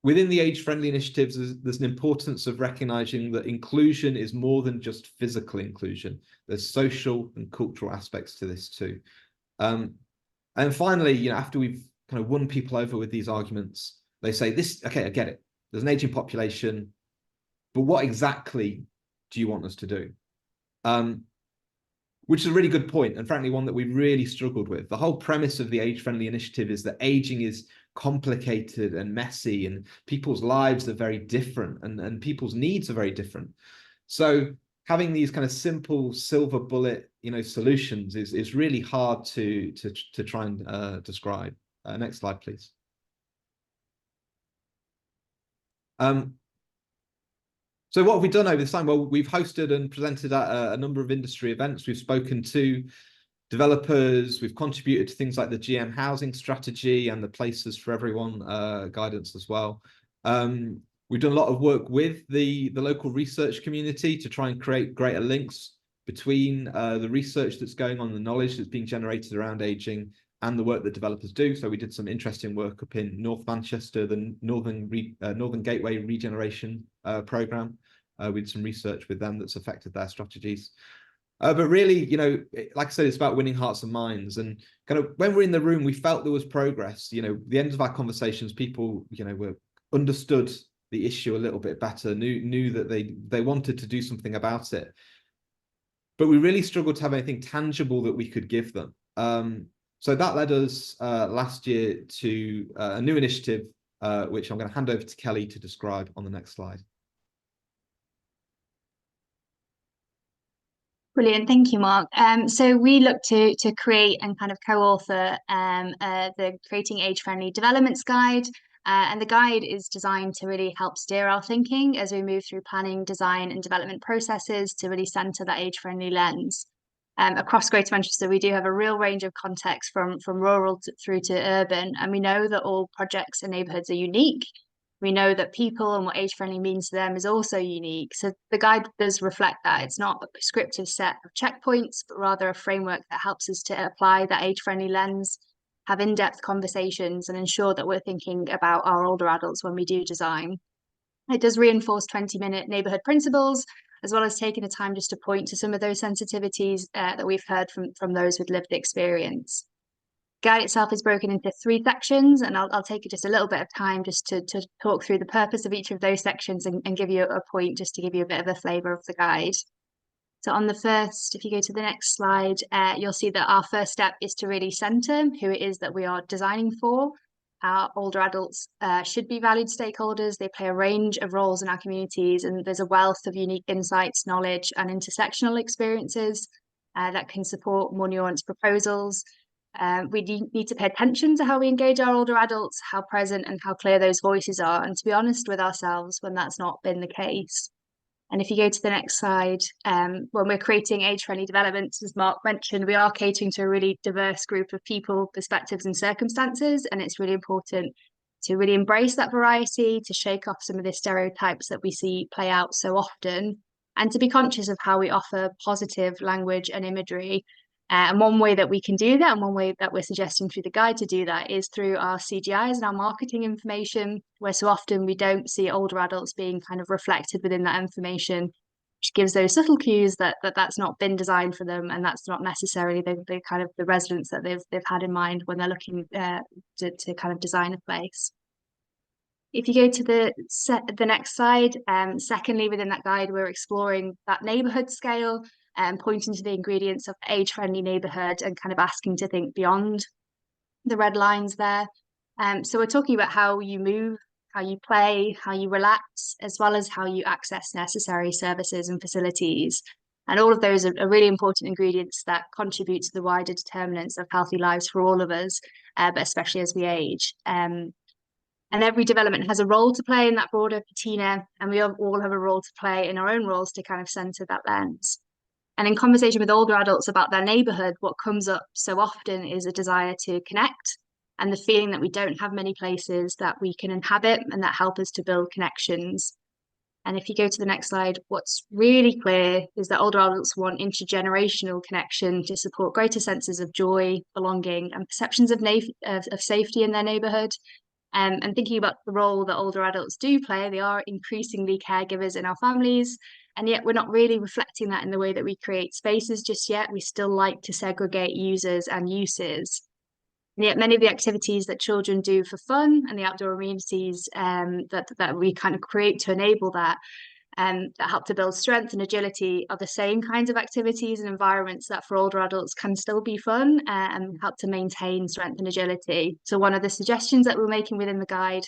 within the age-friendly initiatives, there's an importance of recognizing that inclusion is more than just physical inclusion. There's social and cultural aspects to this too. And finally, after we've kind of won people over with these arguments, they say, okay, I get it. There's an aging population, but what exactly do you want us to do? Which is a really good point, and frankly, one that we really struggled with. The whole premise of the age-friendly initiative is that aging is complicated and messy, and people's lives are very different, and people's needs are very different. So having these kind of simple silver bullet, solutions is really hard to try and describe. Next slide, please. So what have we done over this time? Well, we've hosted and presented at a number of industry events. We've spoken to developers. We've contributed to things like the GM housing strategy and the Places for Everyone guidance as well. We've done a lot of work with the local research community to try and create greater links between the research that's going on, the knowledge that's being generated around aging, and the work that developers do. So we did some interesting work up in North Manchester, the Northern Gateway Regeneration Programme. We did some research with them that's affected their strategies. But really, like I said, it's about winning hearts and minds. And kind of when we're in the room, we felt there was progress. The end of our conversations, people, were understood the issue a little bit better, knew that they wanted to do something about it. But we really struggled to have anything tangible that we could give them. So that led us last year to a new initiative, which I'm going to hand over to Kelly to describe on the next slide. Brilliant, thank you, Mark. So we look to create and kind of co-author the Creating Age-Friendly Developments Guide, and the guide is designed to really help steer our thinking as we move through planning, design, and development processes to really centre that age-friendly lens. Across Greater Manchester, we do have a real range of contexts from rural through to urban, and we know that all projects and neighbourhoods are unique. We know that people and what age-friendly means to them is also unique. So the guide does reflect that. It's not a prescriptive set of checkpoints, but rather a framework that helps us to apply that age-friendly lens, have in-depth conversations, and ensure that we're thinking about our older adults when we do design. It does reinforce 20-minute neighbourhood principles, as well as taking the time just to point to some of those sensitivities that we've heard from those with lived experience. The guide itself is broken into 3 sections, and I'll take just a little bit of time just to talk through the purpose of each of those sections and give you a point just to give you a bit of a flavour of the guide. So on the first, if you go to the next slide, you'll see that our first step is to really centre who it is that we are designing for. Our older adults should be valued stakeholders. They play a range of roles in our communities, and there's a wealth of unique insights, knowledge, and intersectional experiences that can support more nuanced proposals. We need to pay attention to how we engage our older adults, how present and how clear those voices are, and to be honest with ourselves when that's not been the case. And if you go to the next slide, when we're creating age-friendly developments, as Mark mentioned, we are catering to a really diverse group of people, perspectives and circumstances, and it's really important to really embrace that variety, to shake off some of the stereotypes that we see play out so often, and to be conscious of how we offer positive language and imagery. And one way that we can do that, and one way that we're suggesting through the guide to do that, is through our CGIs and our marketing information, where so often we don't see older adults being kind of reflected within that information, which gives those subtle cues that that's not been designed for them, and that's not necessarily the kind of the residents that they've had in mind when they're looking to kind of design a place. If you go to the next slide, secondly, within that guide, we're exploring that neighbourhood scale, and pointing to the ingredients of age-friendly neighbourhood and kind of asking to think beyond the red lines there. So we're talking about how you move, how you play, how you relax, as well as how you access necessary services and facilities. And all of those are really important ingredients that contribute to the wider determinants of healthy lives for all of us, but especially as we age. And every development has a role to play in that broader patina, and we all have a role to play in our own roles to kind of centre that lens. And in conversation with older adults about their neighbourhood, what comes up so often is a desire to connect and the feeling that we don't have many places that we can inhabit and that help us to build connections. And if you go to the next slide, what's really clear is that older adults want intergenerational connection to support greater senses of joy, belonging, and perceptions of safety in their neighbourhood. And thinking about the role that older adults do play, they are increasingly caregivers in our families, and yet we're not really reflecting that in the way that we create spaces just yet. We still like to segregate users and uses. And yet many of the activities that children do for fun and the outdoor amenities that we kind of create to enable that, that help to build strength and agility, are the same kinds of activities and environments that for older adults can still be fun and help to maintain strength and agility. So one of the suggestions that we're making within the guide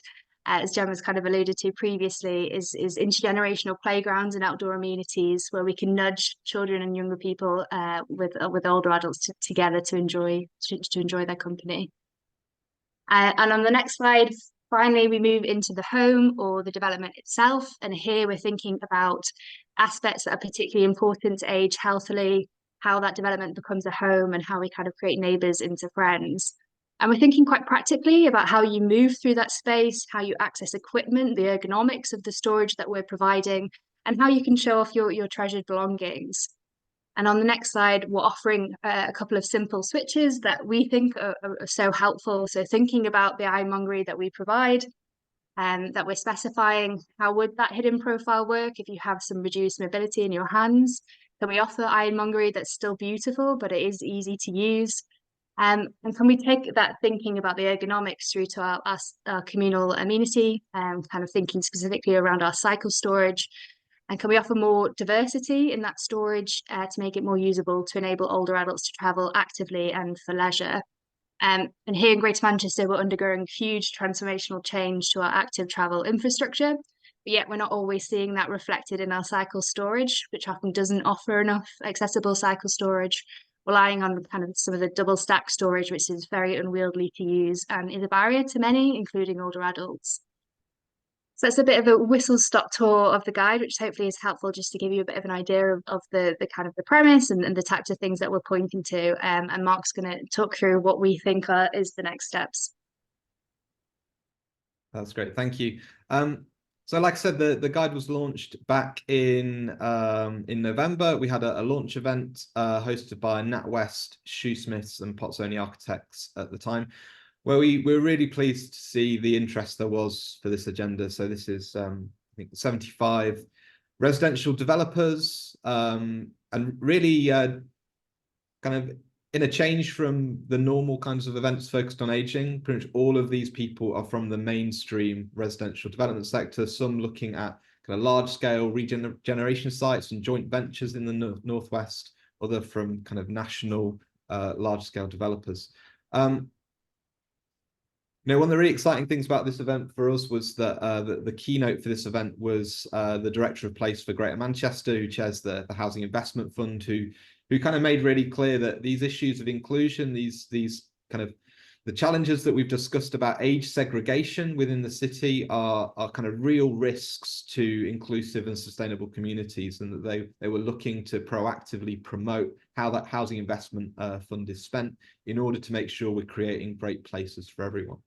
as Gemma's kind of alluded to previously, is intergenerational playgrounds and outdoor amenities where we can nudge children and younger people with older adults together to enjoy their company. And on the next slide, finally, we move into the home or the development itself. And here we're thinking about aspects that are particularly important to age healthily, how that development becomes a home, and how we kind of create neighbours into friends. And we're thinking quite practically about how you move through that space, how you access equipment, the ergonomics of the storage that we're providing, and how you can show off your treasured belongings. And on the next slide, we're offering a couple of simple switches that we think are so helpful. So thinking about the ironmongery that we provide, that we're specifying how would that hidden profile work if you have some reduced mobility in your hands. Can we offer ironmongery that's still beautiful, but it is easy to use? And can we take that thinking about the ergonomics through to our communal amenity, kind of thinking specifically around our cycle storage? And can we offer more diversity in that storage to make it more usable to enable older adults to travel actively and for leisure? And here in Greater Manchester, we're undergoing huge transformational change to our active travel infrastructure, but yet we're not always seeing that reflected in our cycle storage, which often doesn't offer enough accessible cycle storage, relying on kind of some of the double stack storage, which is very unwieldy to use and is a barrier to many, including older adults. So it's a bit of a whistle-stop tour of the guide, which hopefully is helpful just to give you a bit of an idea of the kind of the premise and the types of things that we're pointing to. And Mark's going to talk through what we think is the next steps. That's great. Thank you. So like I said, the guide was launched back in November. We had a launch event hosted by NatWest, Shoesmiths and Pozzoni Architects at the time, where we were really pleased to see the interest there was for this agenda. So this is, I think, 75 residential developers, and really kind of in a change from the normal kinds of events focused on aging. Pretty much all of these people are from the mainstream residential development sector, some looking at kind of large-scale regeneration sites and joint ventures in the Northwest, other from kind of national large-scale developers. You know, one of the really exciting things about this event for us was that the keynote for this event was the Director of Place for Greater Manchester, who chairs the Housing Investment Fund, who kind of made really clear that these issues of inclusion, these kind of the challenges that we've discussed about age segregation within the city are kind of real risks to inclusive and sustainable communities, and that they were looking to proactively promote how that housing investment fund is spent in order to make sure we're creating great places for everyone.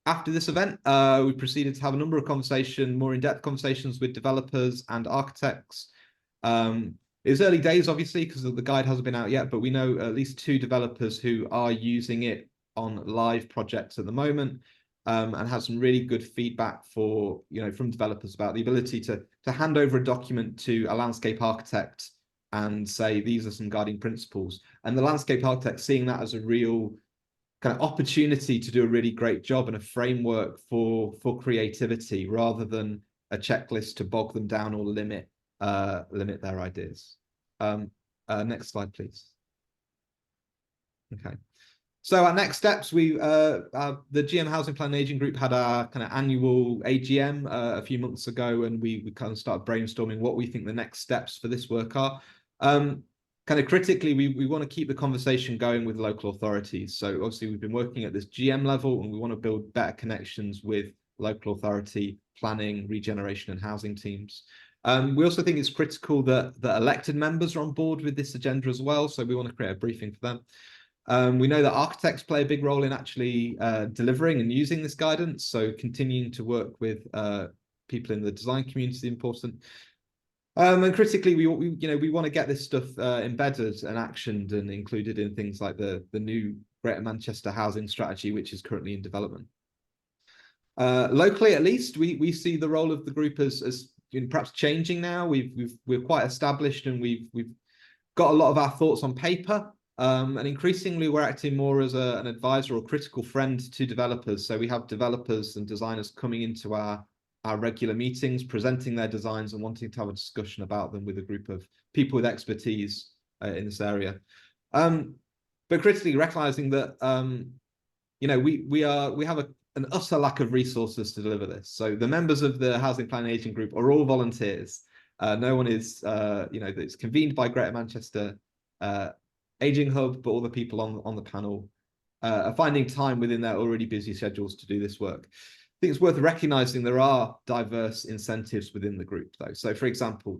After this event, we proceeded to have a number of more in-depth conversations with developers and architects. It was early days, obviously, because the guide hasn't been out yet, but we know at least 2 developers who are using it on live projects at the moment, and have some really good feedback from developers about the ability to hand over a document to a landscape architect and say, these are some guiding principles. And the landscape architect seeing that as a real kind of opportunity to do a really great job and a framework for creativity, rather than a checklist to bog them down or limit their ideas. Next slide, please. Okay. So our next steps, the GM Housing Plan Aging Group had our kind of annual AGM a few months ago, and we kind of started brainstorming what we think the next steps for this work are. Kind of critically, we want to keep the conversation going with local authorities. So obviously we've been working at this GM level, and we want to build better connections with local authority, planning, regeneration and housing teams. We also think it's critical that elected members are on board with this agenda as well. So we want to create a briefing for them. We know that architects play a big role in actually delivering and using this guidance. So continuing to work with people in the design community is important. And critically, we want to get this stuff embedded and actioned and included in things like the new Greater Manchester housing strategy, which is currently in development. Locally, at least, we see the role of the group as perhaps changing now. We're quite established, and we've got a lot of our thoughts on paper, and increasingly we're acting more as an advisor or critical friend to developers. So we have developers and designers coming into our regular meetings, presenting their designs and wanting to have a discussion about them with a group of people with expertise in this area. But critically recognizing that we have an utter lack of resources to deliver this. So the members of the Housing Planning Agent Group are all volunteers. No one is, it's convened by Greater Manchester Aging Hub, but all the people on the panel are finding time within their already busy schedules to do this work. I think it's worth recognizing there are diverse incentives within the group, though. So, for example,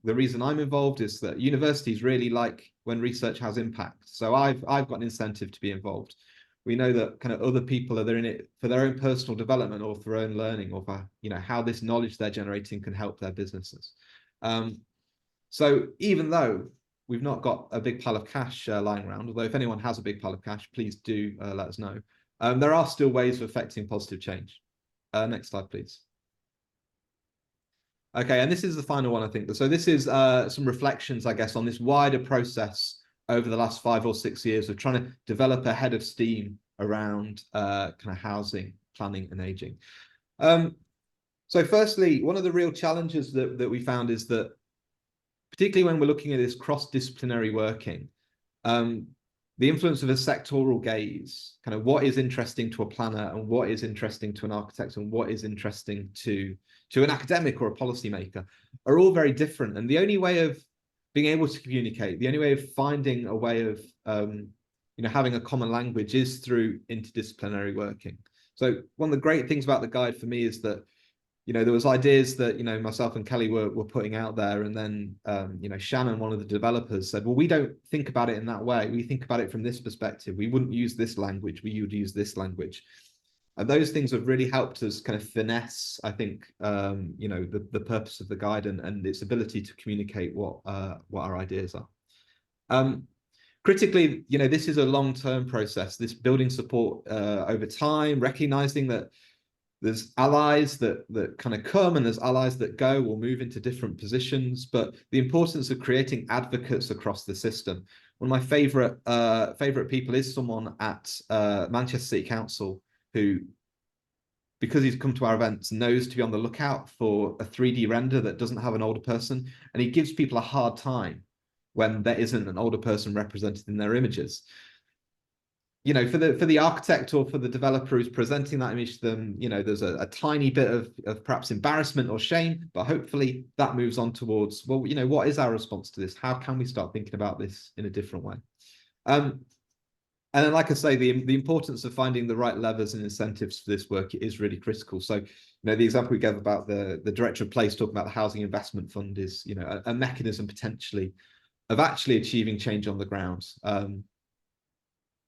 the reason I'm involved is that universities really like when research has impact. So I've got an incentive to be involved. We know that kind of other people are in it for their own personal development or for their own learning, or for how this knowledge they're generating can help their businesses. So even though we've not got a big pile of cash lying around, although if anyone has a big pile of cash, please do let us know. There are still ways of affecting positive change. Next slide, please. Okay, and this is the final one, I think. So this is some reflections, I guess, on this wider process over the last 5 or 6 years of trying to develop a head of steam around kind of housing, planning and aging. So firstly, one of the real challenges that we found is that, particularly when we're looking at this cross-disciplinary working, the influence of a sectoral gaze, kind of what is interesting to a planner and what is interesting to an architect and what is interesting to an academic or a policymaker, are all very different. And the only way of being able to communicate, the only way of finding a way of having a common language is through interdisciplinary working. So one of the great things about the guide for me is that there was ideas that myself and Kelly were putting out there, and then Shannon, one of the developers, said, well, we don't think about it in that way. We think about it from this perspective. We wouldn't use this language. We would use this language. And those things have really helped us kind of finesse, I think, the purpose of the guide and its ability to communicate what our ideas are. Critically, this is a long-term process, this building support over time, recognizing that there's allies that kind of come and there's allies that go, will move into different positions, but the importance of creating advocates across the system. One of my favorite people is someone at Manchester City Council who, because he's come to our events, knows to be on the lookout for a 3D render that doesn't have an older person, and he gives people a hard time when there isn't an older person represented in their images. For the architect or for the developer who's presenting that image to them, there's a tiny bit of perhaps embarrassment or shame, but hopefully that moves on towards, well, what is our response to this? How can we start thinking about this in a different way? And then, like I say, the importance of finding the right levers and incentives for this work is really critical. So, the example we gave about the Director of Place talking about the Housing Investment Fund is, a mechanism potentially of actually achieving change on the ground.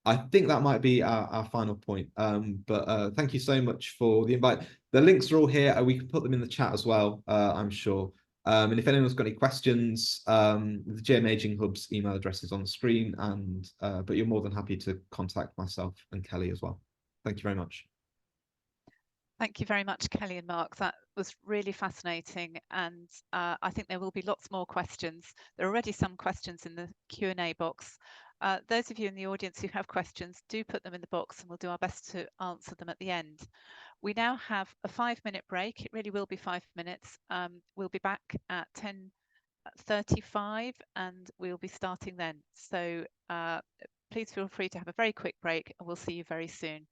I think that might be our final point. But thank you so much for the invite. The links are all here. We can put them in the chat as well, I'm sure. And if anyone's got any questions, the GM Aging Hub's email address is on the screen, but you're more than happy to contact myself and Kelly as well. Thank you very much. Thank you very much, Kelly and Mark. That was really fascinating, and I think there will be lots more questions. There are already some questions in the Q&A box. Those of you in the audience who have questions, do put them in the box and we'll do our best to answer them at the end. We now have a 5-minute break. It really will be 5 minutes. We'll be back at 10:35 and we'll be starting then. So please feel free to have a very quick break and we'll see you very soon.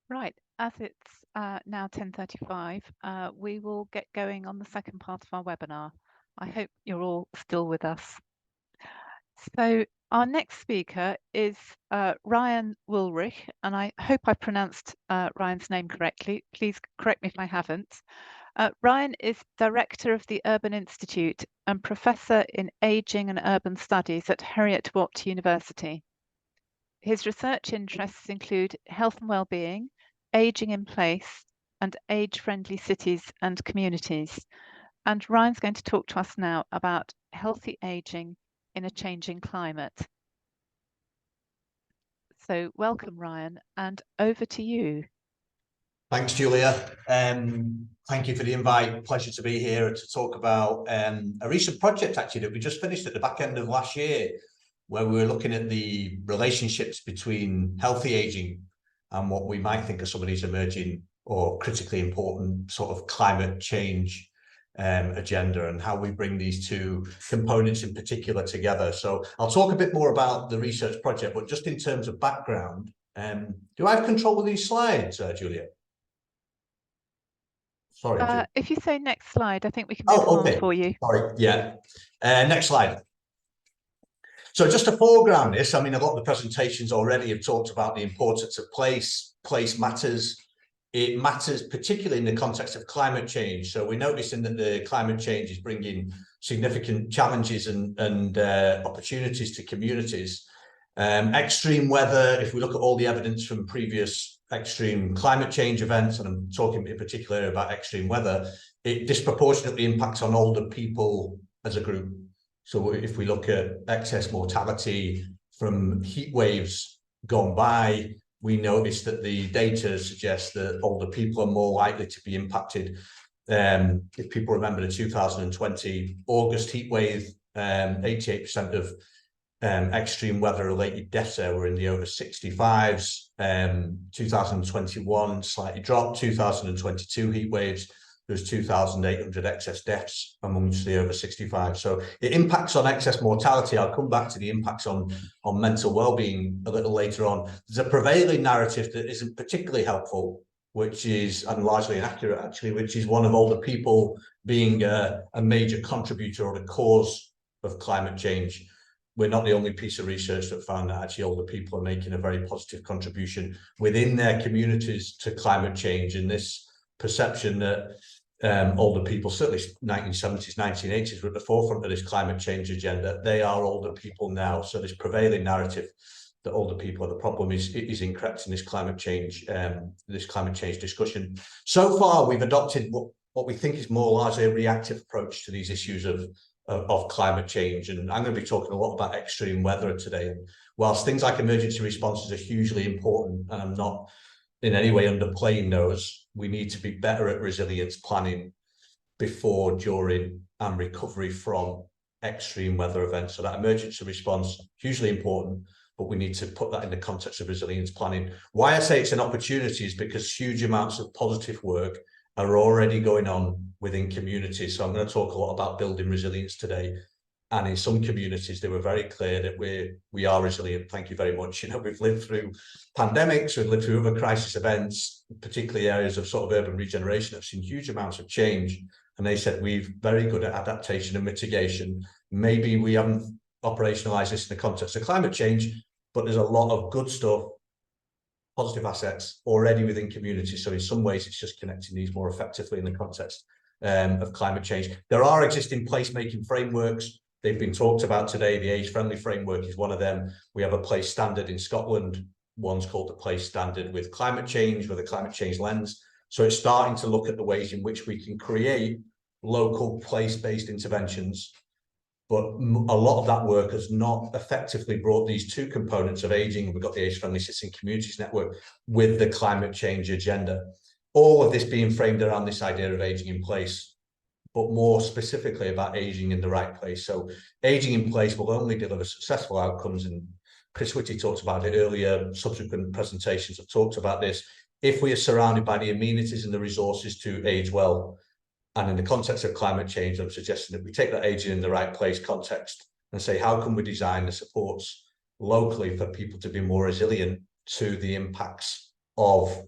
Right, as it's now 10:35, we will get going on the second part of our webinar. I hope you're all still with us. So our next speaker is Ryan Woolrich, and I hope I pronounced Ryan's name correctly. Please correct me if I haven't. Ryan is Director of the Urban Institute and Professor in Ageing and Urban Studies at Heriot-Watt University. His research interests include health and well-being, ageing in place, and age-friendly cities and communities. And Ryan's going to talk to us now about healthy ageing in a changing climate. So welcome, Ryan, and over to you. Thanks, Julia. Thank you for the invite. Pleasure to be here to talk about a recent project actually that we just finished at the back end of last year, where we were looking at the relationships between healthy aging and what we might think of some of these emerging or critically important sort of climate change agenda, and how we bring these two components in particular together. So I'll talk a bit more about the research project, but just in terms of background, do I have control of these slides, Julia? Sorry. If you say next slide, I think we can move on for you. Sorry, yeah. Next slide. So just to foreground this, I mean, a lot of the presentations already have talked about the importance of place. Place matters. It matters particularly in the context of climate change. So we're noticing that the climate change is bringing significant challenges and opportunities to communities. Extreme weather, if we look at all the evidence from previous extreme climate change events, and I'm talking in particular about extreme weather, it disproportionately impacts on older people as a group. So if we look at excess mortality from heat waves gone by, we notice that the data suggests that older people are more likely to be impacted. If people remember the 2020 August heat wave, 88% of extreme weather related deaths there were in the over 65s. 2021 slightly dropped. 2022 heat waves, there's 2,800 excess deaths amongst the over 65. So it impacts on excess mortality. I'll come back to the impacts on mental well-being a little later on. There's a prevailing narrative that isn't particularly helpful, which is, and largely inaccurate actually, which is one of older people being a major contributor or the cause of climate change. We're not the only piece of research that found that actually older people are making a very positive contribution within their communities to climate change. And this perception that older people, certainly 1970s, 1980s, were at the forefront of this climate change agenda. They are older people now. So this prevailing narrative that older people are the problem is incorrect in this climate change discussion. So far, we've adopted what we think is more largely a reactive approach to these issues of climate change. And I'm going to be talking a lot about extreme weather today. And whilst things like emergency responses are hugely important, and I'm not in any way underplaying those, we need to be better at resilience planning before, during, and recovery from extreme weather events. So that emergency response, hugely important, but we need to put that in the context of resilience planning. Why I say it's an opportunity is because huge amounts of positive work are already going on within communities. So I'm going to talk a lot about building resilience today. And in some communities, they were very clear that we are resilient. Thank you very much. You know, we've lived through pandemics, we've lived through other crisis events, particularly areas of sort of urban regeneration have seen huge amounts of change. And they said we're very good at adaptation and mitigation. Maybe we haven't operationalized this in the context of climate change, but there's a lot of good stuff, positive assets already within communities. So in some ways, it's just connecting these more effectively in the context of climate change. There are existing placemaking frameworks. They've been talked about today. The age-friendly framework is one of them. We have a place standard in Scotland. One's called the place standard with climate change, with a climate change lens. So it's starting to look at the ways in which we can create local place-based interventions. But a lot of that work has not effectively brought these two components of ageing. We've got the age-friendly cities and communities network with the climate change agenda. All of this being framed around this idea of ageing in place, but more specifically about aging in the right place. So aging in place will only deliver successful outcomes, and Chris Whitty talked about it earlier. Subsequent presentations have talked about this. If we are surrounded by the amenities and the resources to age well, and in the context of climate change, I'm suggesting that we take that aging in the right place context and say, how can we design the supports locally for people to be more resilient to the impacts of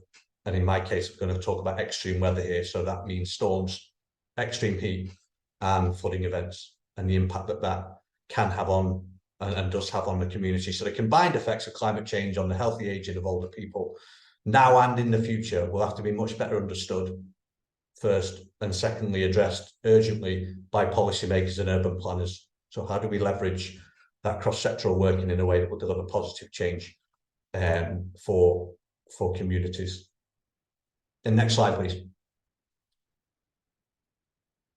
And in my case, I'm going to talk about extreme weather here. So that means storms, extreme heat, and flooding events, and the impact that that can have on and does have on the community. So the combined effects of climate change on the healthy aging of older people now and in the future will have to be much better understood first, and secondly addressed urgently by policymakers and urban planners. So how do we leverage that cross-sectoral working in a way that will deliver positive change for communities? And next slide, please.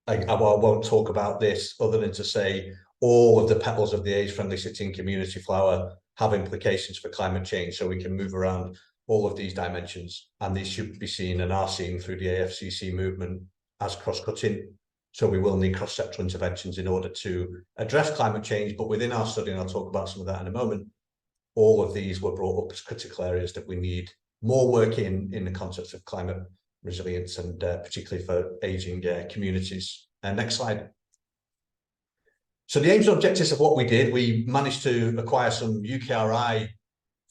I won't talk about this other than to say all of the petals of the age-friendly city community flower have implications for climate change, so we can move around all of these dimensions, and these should be seen and are seen through the AFCC movement as cross-cutting. So we will need cross-sectoral interventions in order to address climate change, but within our study, and I'll talk about some of that in a moment, all of these were brought up as critical areas that we need more work in the context of climate resilience, and particularly for ageing communities. Next slide. So the aims and objectives of what we did, we managed to acquire some UKRI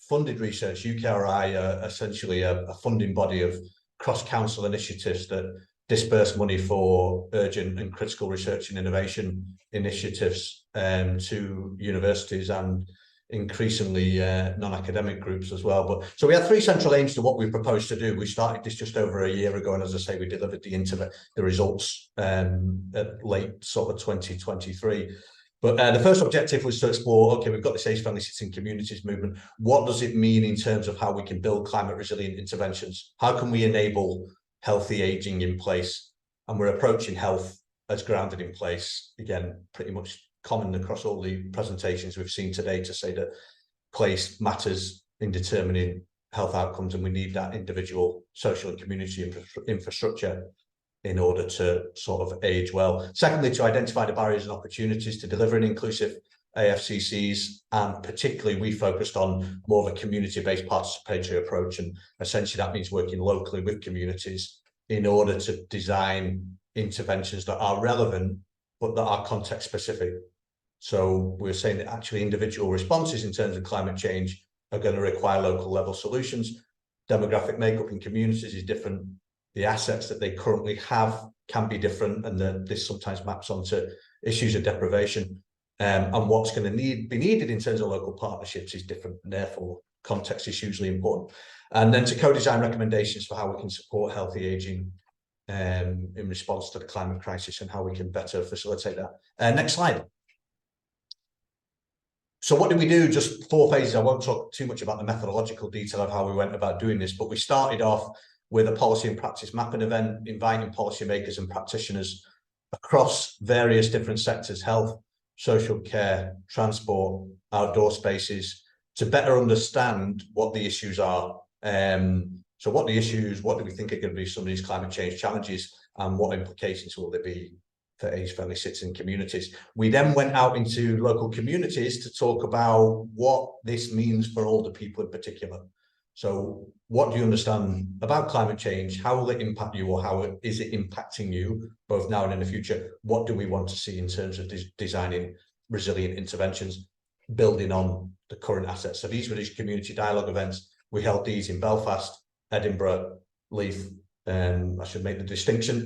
funded research. UKRI essentially a funding body of cross-council initiatives that disperse money for urgent and critical research and innovation initiatives to universities and increasingly non-academic groups as well. But so we had three central aims to what we proposed to do. We started this just over a year ago, and as I say, we delivered the results at late sort of 2023. But the first objective was to explore, okay, we've got this age-friendly city communities movement. What does it mean in terms of how we can build climate resilient interventions? How can we enable healthy aging in place? And we're approaching health as grounded in place. Again, pretty much common across all the presentations we've seen today to say that place matters in determining health outcomes, and we need that individual social and community infrastructure in order to sort of age well. Secondly, to identify the barriers and opportunities to deliver an inclusive AFCCs, and particularly we focused on more of a community-based participatory approach, and essentially that means working locally with communities in order to design interventions that are relevant but that are context specific. So we're saying that actually individual responses in terms of climate change are going to require local level solutions. Demographic makeup in communities is different. The assets that they currently have can be different, and this sometimes maps onto issues of deprivation. And what's going to be needed in terms of local partnerships is different, and therefore context is hugely important. And then to co-design recommendations for how we can support healthy aging in response to the climate crisis, and how we can better facilitate that. Next slide. So what did we do? Just 4 phases. I won't talk too much about the methodological detail of how we went about doing this, but we started off with a policy and practice mapping event, inviting policymakers and practitioners across various different sectors, health, social care, transport, outdoor spaces, to better understand what the issues are. So what do we think are going to be some of these climate change challenges, and what implications will there be for age-friendly cities and communities? We then went out into local communities to talk about what this means for older people in particular. So what do you understand about climate change? How will it impact you, or how is it impacting you both now and in the future? What do we want to see in terms of designing resilient interventions, building on the current assets? So these were these community dialogue events. We held these in Belfast, Edinburgh, Leith, I should make the distinction,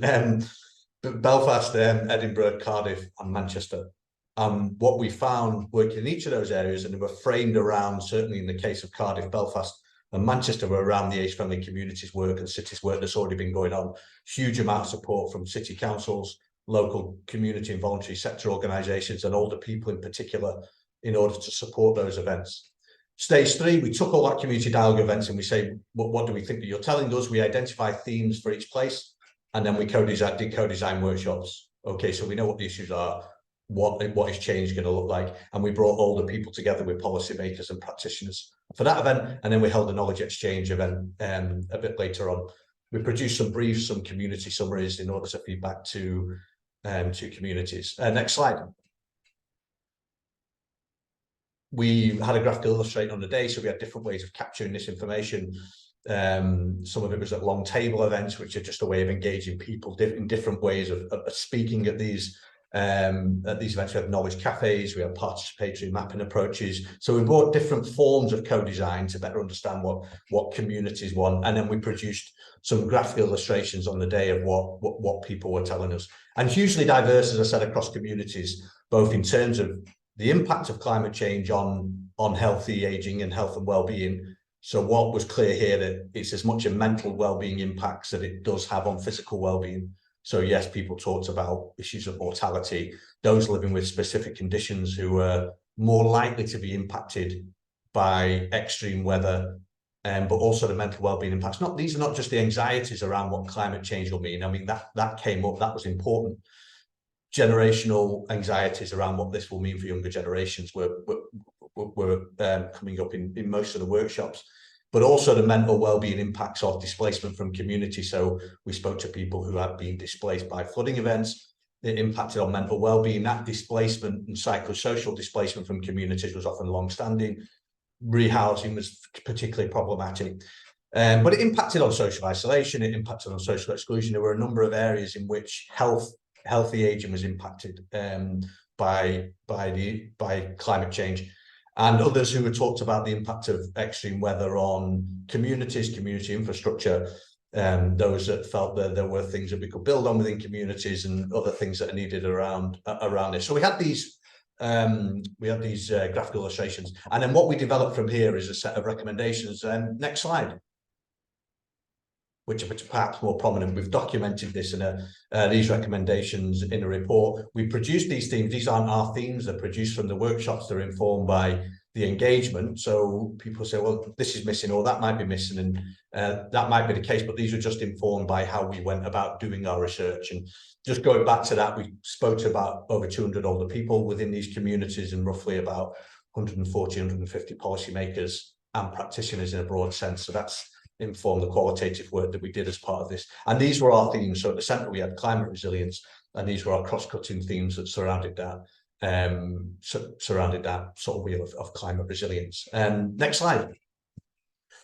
Belfast, Edinburgh, Cardiff and Manchester. What we found working in each of those areas, and they were framed around, certainly in the case of Cardiff, Belfast and Manchester, were around the age-friendly communities work and cities work that's already been going on. Huge amount of support from city councils, local community and voluntary sector organisations, and older people in particular, in order to support those events. Stage 3, we took all that community dialogue events and we say, what do we think that you're telling us? We identify themes for each place, and then we did co-design workshops. Okay, so we know what the issues are, what is change going to look like, and we brought older people together with policymakers and practitioners for that event, and then we held a knowledge exchange event a bit later on. We produced some briefs, some community summaries in order to feed back to communities. Next slide. We had a graphical illustrator on the day, so we had different ways of capturing this information. Some of it was at long table events, which are just a way of engaging people in different ways of speaking at these At these events, we had knowledge cafes, we had participatory mapping approaches. So we brought different forms of co-design to better understand what communities want. And then we produced some graphic illustrations on the day of what people were telling us. And hugely diverse, as I said, across communities, both in terms of the impact of climate change on healthy aging and health and well-being. So what was clear here that it's as much a mental well-being impacts that it does have on physical well-being. So yes, people talked about issues of mortality, those living with specific conditions who are more likely to be impacted by extreme weather, but also the mental well-being impacts. These are not just the anxieties around what climate change will mean. I mean, that came up, that was important. Generational anxieties around what this will mean for younger generations were coming up in most of the workshops. But also the mental well-being impacts of displacement from community. So we spoke to people who had been displaced by flooding events. It impacted on mental well-being. That displacement and psychosocial displacement from communities was often long-standing. Rehousing was particularly problematic. But it impacted on social isolation. It impacted on social exclusion. There were a number of areas in which healthy aging was impacted by climate change. And others who had talked about the impact of extreme weather on communities, community infrastructure, those that felt that there were things that we could build on within communities and other things that are needed around this. So we had these graphical illustrations, and then what we developed from here is a set of recommendations. And next slide. Which are perhaps more prominent. We've documented this in these recommendations in a report. We produced these themes. These aren't our themes. They're produced from the workshops. They're informed by the engagement. So people say, well, this is missing or that might be missing. And that might be the case, but these are just informed by how we went about doing our research. And just going back to that, we spoke to about over 200 older people within these communities and roughly about 140, 150 policymakers and practitioners in a broad sense. So that's inform the qualitative work that we did as part of this. And these were our themes. So at the centre, we had climate resilience, and these were our cross-cutting themes that surrounded that sort of wheel of climate resilience. Next slide.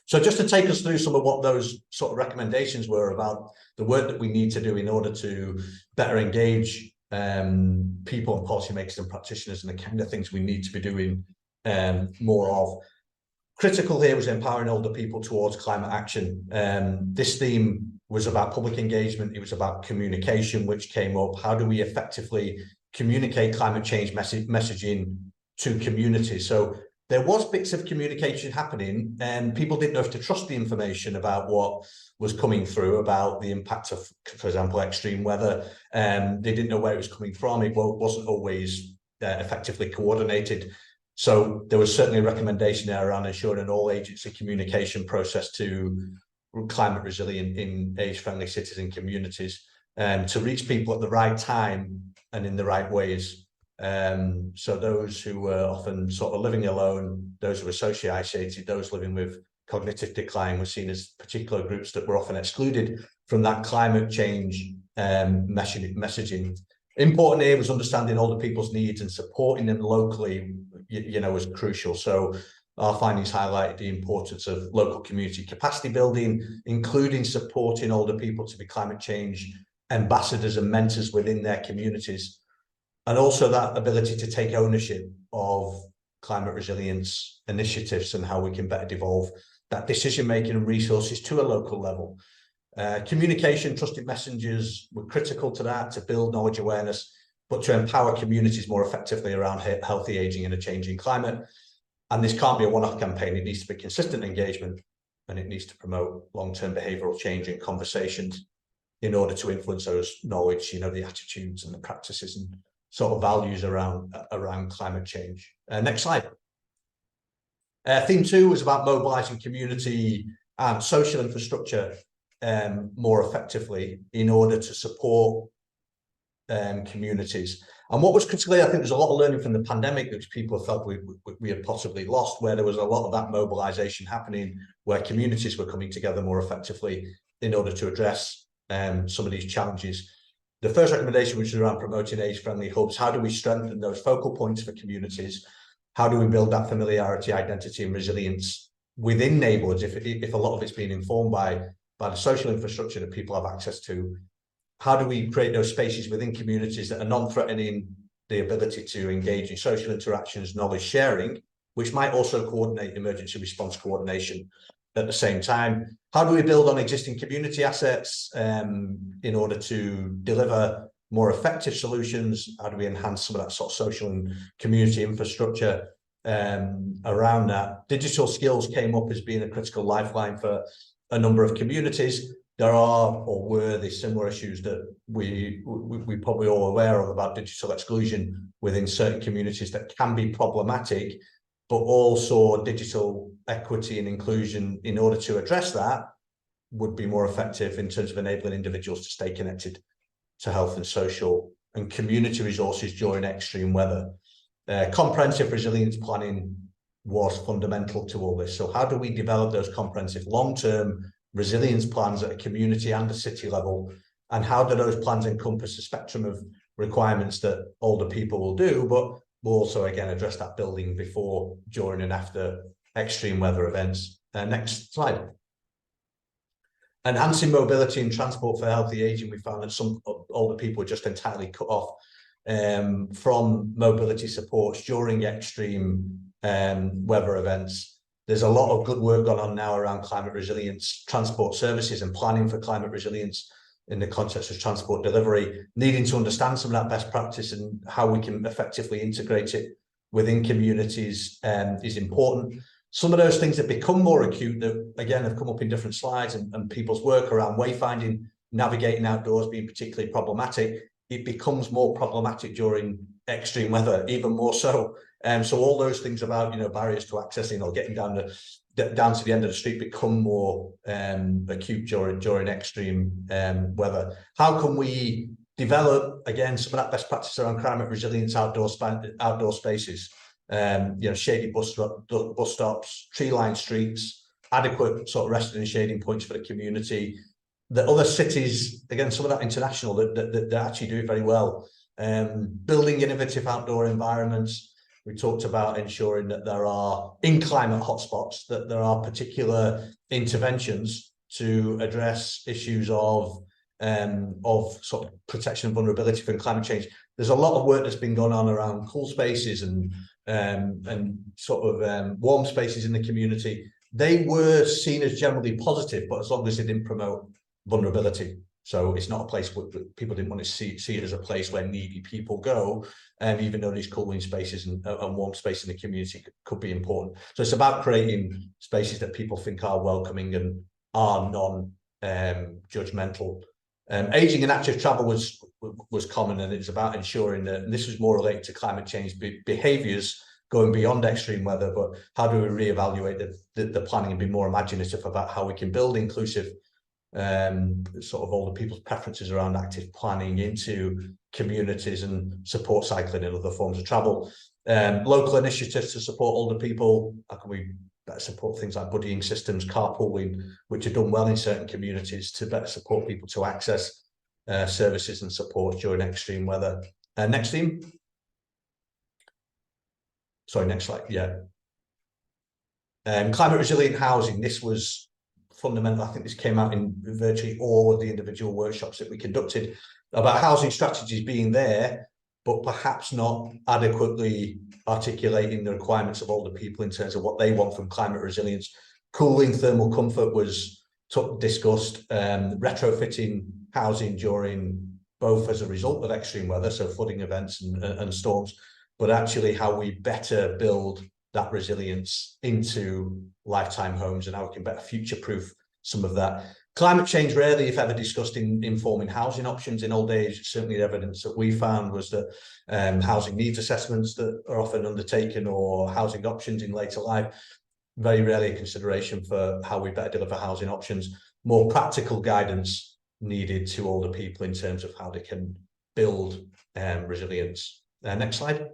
So just to take us through some of what those sort of recommendations were about the work that we need to do in order to better engage people and policymakers and practitioners, and the kind of things we need to be doing more of. Critical here was empowering older people towards climate action. This theme was about public engagement. It was about communication, which came up. How do we effectively communicate climate change messaging to communities? So there was bits of communication happening, and people didn't know if to trust the information about what was coming through about the impact of, for example, extreme weather. They didn't know where it was coming from. It wasn't always effectively coordinated. So there was certainly a recommendation there around ensuring an all-agency communication process to climate resilient in age-friendly cities and communities, to reach people at the right time and in the right ways. So those who were often sort of living alone, those who were socially isolated, those living with cognitive decline were seen as particular groups that were often excluded from that climate change messaging. Important here was understanding older people's needs and supporting them locally, was crucial. So our findings highlighted the importance of local community capacity building, including supporting older people to be climate change ambassadors and mentors within their communities, and also that ability to take ownership of climate resilience initiatives and how we can better devolve that decision-making and resources to a local level. Communication, trusted messengers were critical to that, to build knowledge awareness, but to empower communities more effectively around healthy aging in a changing climate. And this can't be a one-off campaign. It needs to be consistent engagement, and it needs to promote long-term behavioural change in conversations in order to influence those knowledge, the attitudes and the practices and sort of values around climate change. Next slide. Theme 2 was about mobilising community and social infrastructure more effectively in order to support communities. And what was critical, I think there's a lot of learning from the pandemic which people felt we had possibly lost, where there was a lot of that mobilisation happening, where communities were coming together more effectively in order to address some of these challenges. The first recommendation, which was around promoting age-friendly hubs, how do we strengthen those focal points for communities? How do we build that familiarity, identity and resilience within neighbourhoods if a lot of it's being informed by the social infrastructure that people have access to? how do we create those spaces within communities that are non-threatening the ability to engage in social interactions, knowledge sharing, which might also coordinate emergency response coordination at the same time? How do we build on existing community assets in order to deliver more effective solutions? How do we enhance some of that sort of social and community infrastructure around that? Digital skills came up as being a critical lifeline for a number of communities. There are or were the similar issues that we probably all aware of about digital exclusion within certain communities that can be problematic, but also digital equity and inclusion in order to address that would be more effective in terms of enabling individuals to stay connected to health and social and community resources during extreme weather. Comprehensive resilience planning was fundamental to all this. So how do we develop those comprehensive long-term resilience plans at a community and a city level? And how do those plans encompass a spectrum of requirements that older people will do, but will also, again, address that building before, during and after extreme weather events? Next slide. Enhancing mobility and transport for healthy aging. We found that some older people were just entirely cut off from mobility supports during extreme weather events. There's a lot of good work going on now around climate resilience, transport services and planning for climate resilience in the context of transport delivery. Needing to understand some of that best practice and how we can effectively integrate it within communities is important. Some of those things that become more acute that, again, have come up in different slides and people's work around wayfinding, navigating outdoors being particularly problematic, it becomes more problematic during extreme weather, even more so. So all those things about, barriers to accessing or getting down to the end of the street become more acute during extreme weather. How can we develop, again, some of that best practice around climate resilience outdoor spaces? Shady bus stops, tree-lined streets, adequate sort of resting and shading points for the community. The other cities, again, some of that international that actually do it very well. Building innovative outdoor environments. We talked about ensuring that there are, in climate hotspots, that there are particular interventions to address issues of sort of protection and vulnerability from climate change. There's a lot of work that's been going on around cool spaces and sort of warm spaces in the community. They were seen as generally positive, but as long as they didn't promote vulnerability. So it's not a place where people didn't want to see it as a place where needy people go, even though these cooling spaces and warm space in the community could be important. So it's about creating spaces that people think are welcoming and are non-judgmental. Aging and active travel was common, and it's about ensuring that, and this was more related to climate change behaviours going beyond extreme weather, but how do we reevaluate the planning and be more imaginative about how we can build inclusive sort of older people's preferences around active planning into communities and support cycling and other forms of travel. Local initiatives to support older people. How can we better support things like buddying systems, carpooling, which are done well in certain communities to better support people to access services and support during extreme weather. Next theme. Sorry, next slide. Yeah. Climate resilient housing. This was fundamental. I think this came out in virtually all of the individual workshops that we conducted about housing strategies being there, but perhaps not adequately articulating the requirements of older people in terms of what they want from climate resilience. Cooling, thermal comfort was discussed, retrofitting housing during both as a result of extreme weather, so flooding events and storms, but actually how we better build that resilience into lifetime homes and how we can better future-proof some of that. Climate change rarely, if ever, discussed in informing housing options in old age. Certainly the evidence that we found was that housing needs assessments that are often undertaken or housing options in later life, very rarely a consideration for how we better deliver housing options. More practical guidance needed to older people in terms of how they can build resilience. Next slide.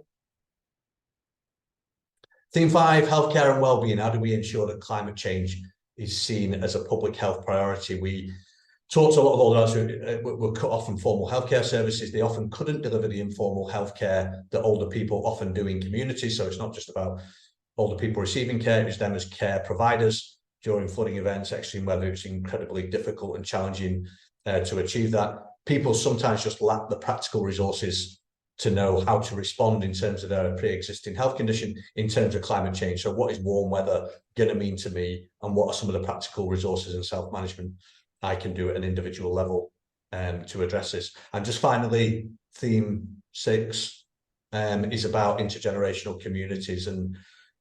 Theme 5, healthcare and wellbeing. How do we ensure that climate change is seen as a public health priority? We talked to a lot of older adults who were cut off from formal healthcare services. They often couldn't deliver the informal healthcare that older people often do in communities. So it's not just about older people receiving care, it was them as care providers during flooding events, extreme weather. It's incredibly difficult and challenging to achieve that. people sometimes just lack the practical resources to know how to respond in terms of their pre-existing health condition, in terms of climate change. So what is warm weather going to mean to me, and what are some of the practical resources and self-management I can do at an individual level to address this? And just finally, theme 6 is about intergenerational communities. And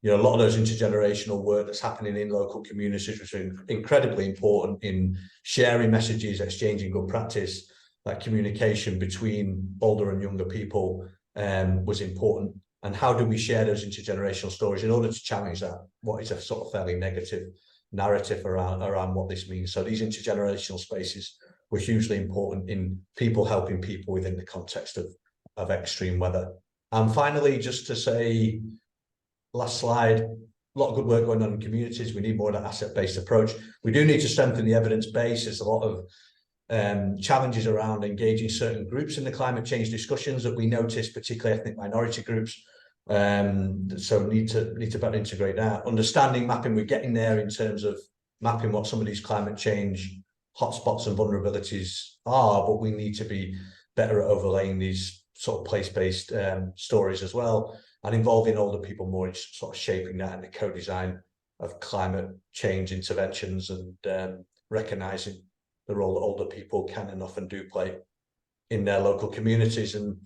a lot of those intergenerational work that's happening in local communities, which is incredibly important in sharing messages, exchanging good practice. That communication between older and younger people was important. And how do we share those intergenerational stories in order to challenge that, what is a sort of fairly negative narrative around what this means? So these intergenerational spaces were hugely important in people helping people within the context of extreme weather. And finally, just to say, last slide, a lot of good work going on in communities. We need more of that asset-based approach. We do need to strengthen the evidence base. There's a lot of challenges around engaging certain groups in the climate change discussions that we notice, particularly ethnic minority groups. So need to better integrate that. Understanding mapping, we're getting there in terms of mapping what some of these climate change hotspots and vulnerabilities are, but we need to be better at overlaying these sort of place-based stories as well, and involving older people more in sort of shaping that and the co-design of climate change interventions, and recognising the role that older people can and often do play in their local communities. And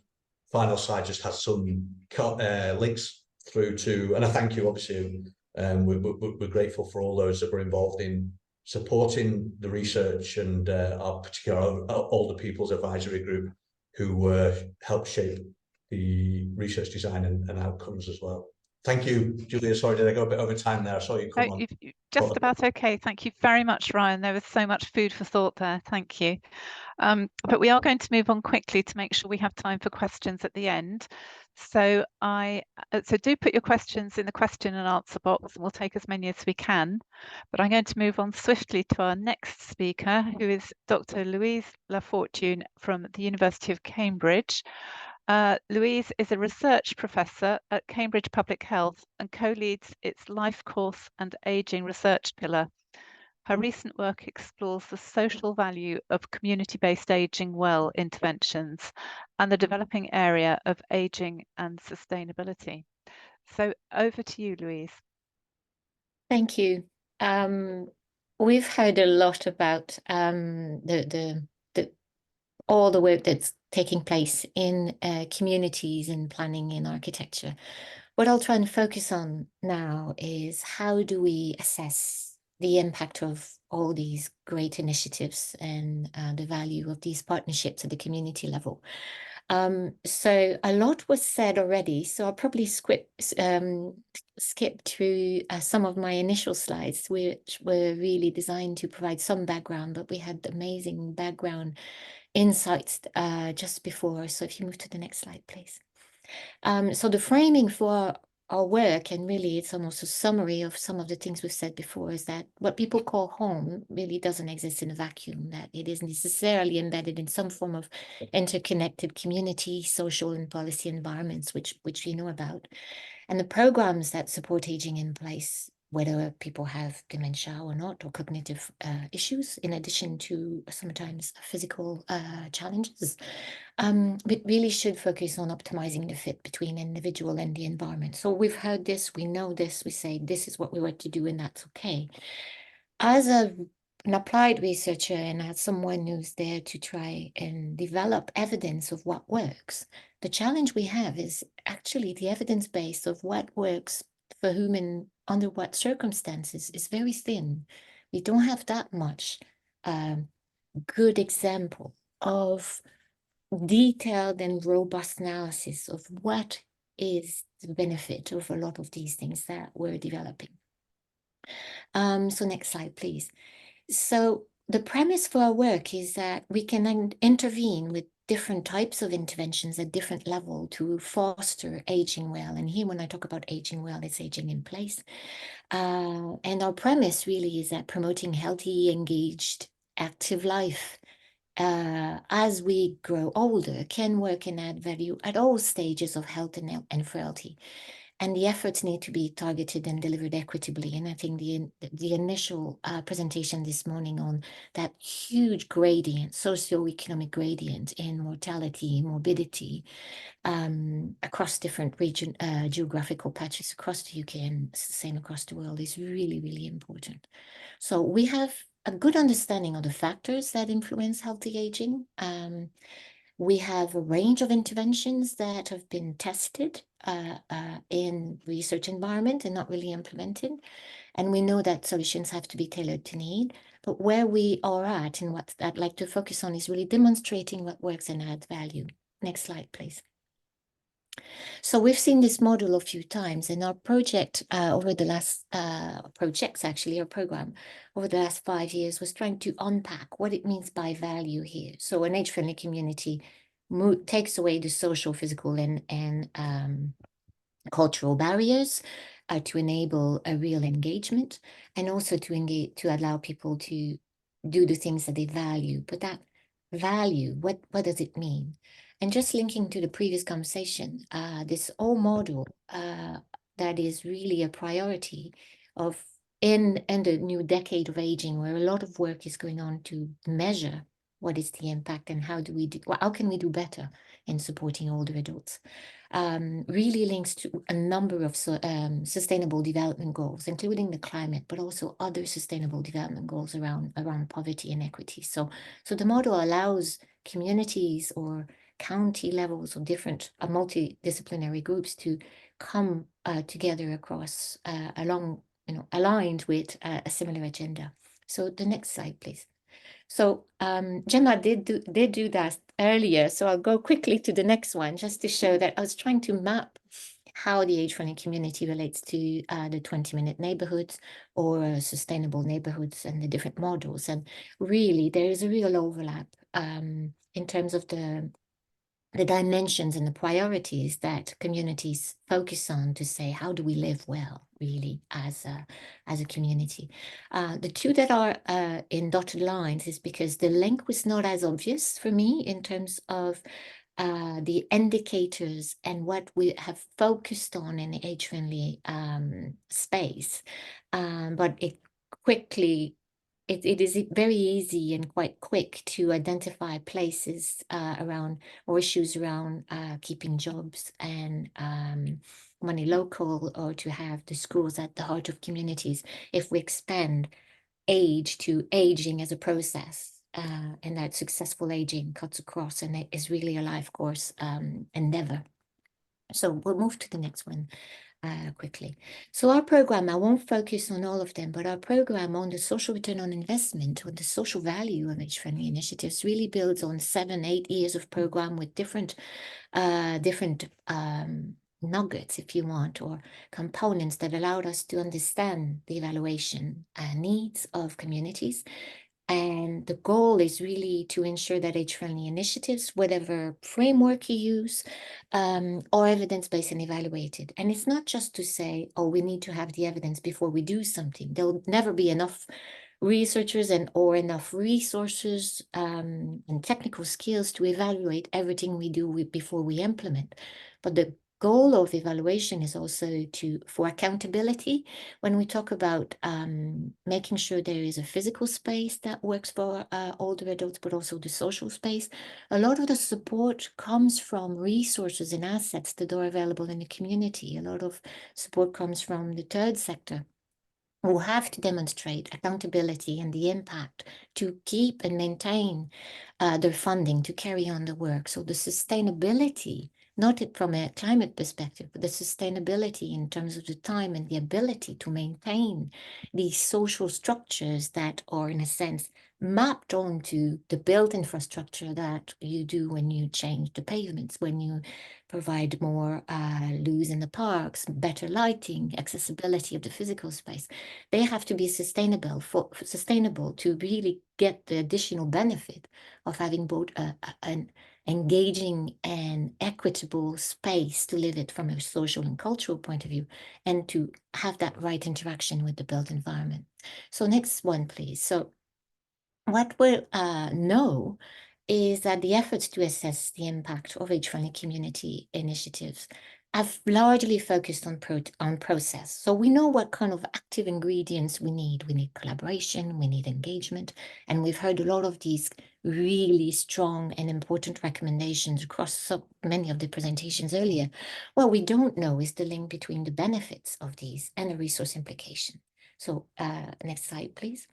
final slide just has some links through to, and I thank you, obviously, we're grateful for all those that were involved in supporting the research, and our particular older people's advisory group, who helped shape the research design and outcomes as well. Thank you, Julia. Sorry, did I go a bit over time there? I saw you come on. Just about okay. Thank you very much, Ryan. There was so much food for thought there. Thank you. But we are going to move on quickly to make sure we have time for questions at the end. So do put your questions in the question and answer box, and we'll take as many as we can. But I'm going to move on swiftly to our next speaker, who is Dr. Louise Lafortune from the University of Cambridge. Louise is a research professor at Cambridge Public Health and co-leads its Life Course and Ageing Research pillar. Her recent work explores the social value of community-based ageing well interventions and the developing area of ageing and sustainability. So over to you, Louise. Thank you. We've heard a lot about all the work that's taking place in communities and planning and architecture. What I'll try and focus on now is, how do we assess the impact of all these great initiatives and the value of these partnerships at the community level. So a lot was said already, so I'll probably skip through some of my initial slides, which were really designed to provide some background, but we had amazing background insights just before. So if you move to the next slide, please. So the framing for our work, and really it's almost a summary of some of the things we've said before, is that what people call home really doesn't exist in a vacuum, that it is necessarily embedded in some form of interconnected community, social and policy environments, which we know about. And the programs that support aging in place, whether people have dementia or not, or cognitive issues, in addition to sometimes physical challenges, it really should focus on optimizing the fit between individual and the environment. So we've heard this, we know this, we say this is what we want to do, and that's okay. As an applied researcher and as someone who's there to try and develop evidence of what works, the challenge we have is actually the evidence base of what works for whom and under what circumstances is very thin. We don't have that much good example of detailed and robust analysis of what is the benefit of a lot of these things that we're developing. So next slide, please. So the premise for our work is that we can intervene with different types of interventions at different level to foster aging well. And here, when I talk about aging well, it's aging in place. And our premise really is that promoting healthy, engaged, active life as we grow older can work and add value at all stages of health and frailty. and the efforts need to be targeted and delivered equitably. And I think the initial presentation this morning on that huge gradient, socioeconomic gradient in mortality, morbidity, across different geographical patches across the UK and same across the world is really, really important. So we have a good understanding of the factors that influence healthy aging. We have a range of interventions that have been tested in research environment and not really implemented. And we know that solutions have to be tailored to need. But where we are at and what I'd like to focus on is really demonstrating what works and adds value. Next slide, please. So we've seen this model a few times, and our project over the last our program over the last 5 years was trying to unpack what it means by value here. So an age-friendly community takes away the social, physical, and cultural barriers to enable a real engagement, and also to allow people to do the things that they value. But that value, what does it mean? And just linking to the previous conversation, this whole model that is really a priority of in the new decade of aging, where a lot of work is going on to measure what is the impact and how can we do better in supporting older adults, really links to a number of sustainable development goals, including the climate, but also other sustainable development goals around poverty and equity. So the model allows communities or county levels of different multidisciplinary groups to come together across aligned with a similar agenda. So the next slide, please. So Gemma did do that earlier, so I'll go quickly to the next one just to show that I was trying to map how the age-friendly community relates to the 20-minute neighbourhoods or sustainable neighbourhoods and the different models. And really, there is a real overlap in terms of the dimensions and the priorities that communities focus on to say, how do we live well, really, as a community? The two that are in dotted lines is because the link was not as obvious for me in terms of the indicators and what we have focused on in the age-friendly space. But it is very easy and quite quick to identify places around or issues around keeping jobs and money local, or to have the schools at the heart of communities if we expand age to aging as a process, and that successful aging cuts across, and it is really a life course endeavor. So we'll move to the next one quickly. So our program, I won't focus on all of them, but our program on the social return on investment, or the social value of age-friendly initiatives, really builds on 7-8 years of program with different nuggets, if you want, or components that allowed us to understand the evaluation needs of communities. And the goal is really to ensure that age-friendly initiatives, whatever framework you use, are evidence-based and evaluated. And it's not just to say, oh, we need to have the evidence before we do something. There'll never be enough researchers or enough resources and technical skills to evaluate everything we do before we implement. But the goal of evaluation is also for accountability. When we talk about making sure there is a physical space that works for older adults, but also the social space, a lot of the support comes from resources and assets that are available in the community. A lot of support comes from the third sector, who have to demonstrate accountability and the impact to keep and maintain their funding to carry on the work. So the sustainability, not from a climate perspective, but the sustainability in terms of the time and the ability to maintain these social structures that are, in a sense, mapped onto the built infrastructure that you do when you change the pavements, when you provide more loos in the parks, better lighting, accessibility of the physical space. They have to be sustainable to really get the additional benefit of having both an engaging and equitable space to live it from a social and cultural point of view, and to have that right interaction with the built environment. So next one, please. So what we'll know is that the efforts to assess the impact of age-friendly community initiatives have largely focused on process. So we know what kind of active ingredients we need. We need collaboration, we need engagement, and we've heard a lot of these really strong and important recommendations across so many of the presentations earlier. What we don't know is the link between the benefits of these and the resource implication. So next slide, please.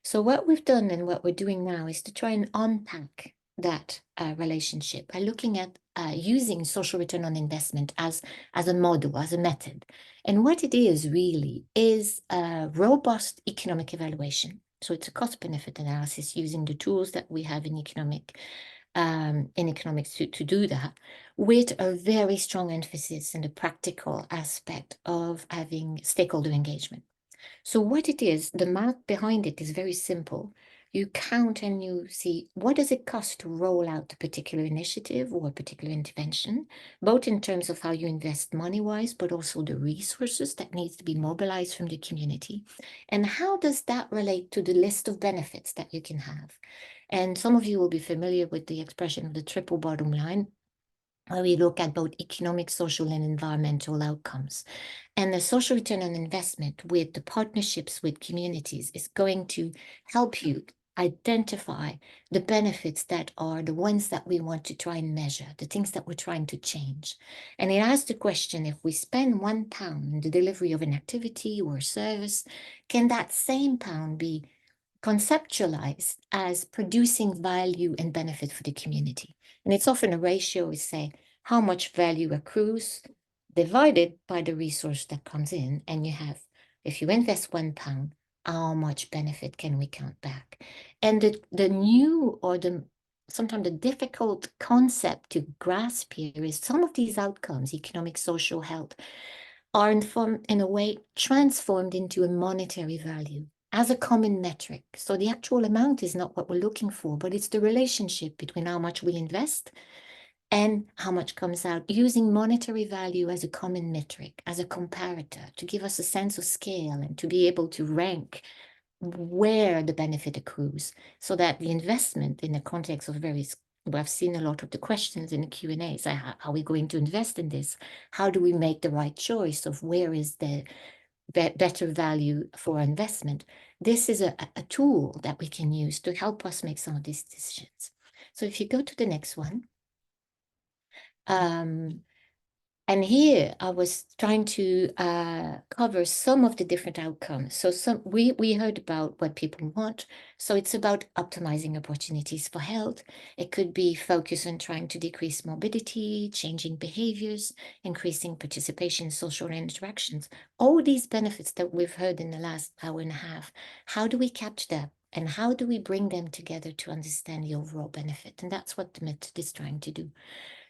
So what we've done and what we're doing now is to try and unpack that relationship by looking at using social return on investment as a model, as a method. And what it is really is a robust economic evaluation. So it's a cost-benefit analysis using the tools that we have in economics to do that, with a very strong emphasis in the practical aspect of having stakeholder engagement. So what it is, the math behind it is very simple. You count and you see what does it cost to roll out a particular initiative or a particular intervention, both in terms of how you invest money-wise, but also the resources that needs to be mobilized from the community. And how does that relate to the list of benefits that you can have? And some of you will be familiar with the expression of the triple bottom line, where we look at both economic, social, and environmental outcomes. And the social return on investment with the partnerships with communities is going to help you identify the benefits that are the ones that we want to try and measure, the things that we're trying to change. And it asks the question, if we spend £1 in the delivery of an activity or service, can that same pound be conceptualized as producing value and benefit for the community? And it's often a ratio, we say, how much value accrues divided by the resource that comes in. And you have, if you invest £1, how much benefit can we count back? And the new or sometimes the difficult concept to grasp here is some of these outcomes, economic, social, health, are in a way transformed into a monetary value as a common metric. So the actual amount is not what we're looking for, but it's the relationship between how much we invest and how much comes out, using monetary value as a common metric, as a comparator, to give us a sense of scale and to be able to rank where the benefit accrues, so that the investment in the context of various, I've seen a lot of the questions in the Q&As, how are we going to invest in this? How do we make the right choice of where is the better value for investment? This is a tool that we can use to help us make some of these decisions. So if you go to the next one. And here I was trying to cover some of the different outcomes. So we heard about what people want. So it's about optimizing opportunities for health. It could be focused on trying to decrease morbidity, changing behaviors, increasing participation in social interactions. All these benefits that we've heard in the last hour and a half, how do we capture them? And how do we bring them together to understand the overall benefit? And that's what the method is trying to do.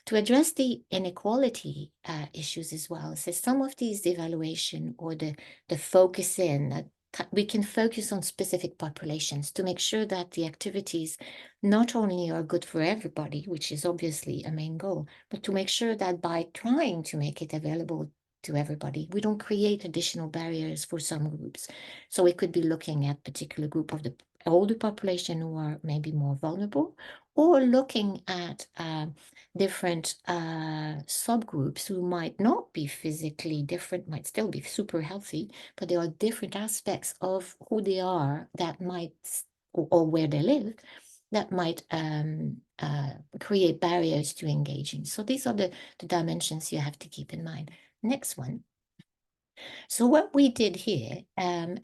To address the inequality issues as well, so some of these evaluation or the focus in, we can focus on specific populations to make sure that the activities not only are good for everybody, which is obviously a main goal, but to make sure that by trying to make it available to everybody, we don't create additional barriers for some groups. So we could be looking at particular group of the older population who are maybe more vulnerable, or looking at different subgroups who might not be physically different, might still be super healthy, but there are different aspects of who they are that might, or where they live, that might create barriers to engaging. So these are the dimensions you have to keep in mind. Next one. So what we did here, and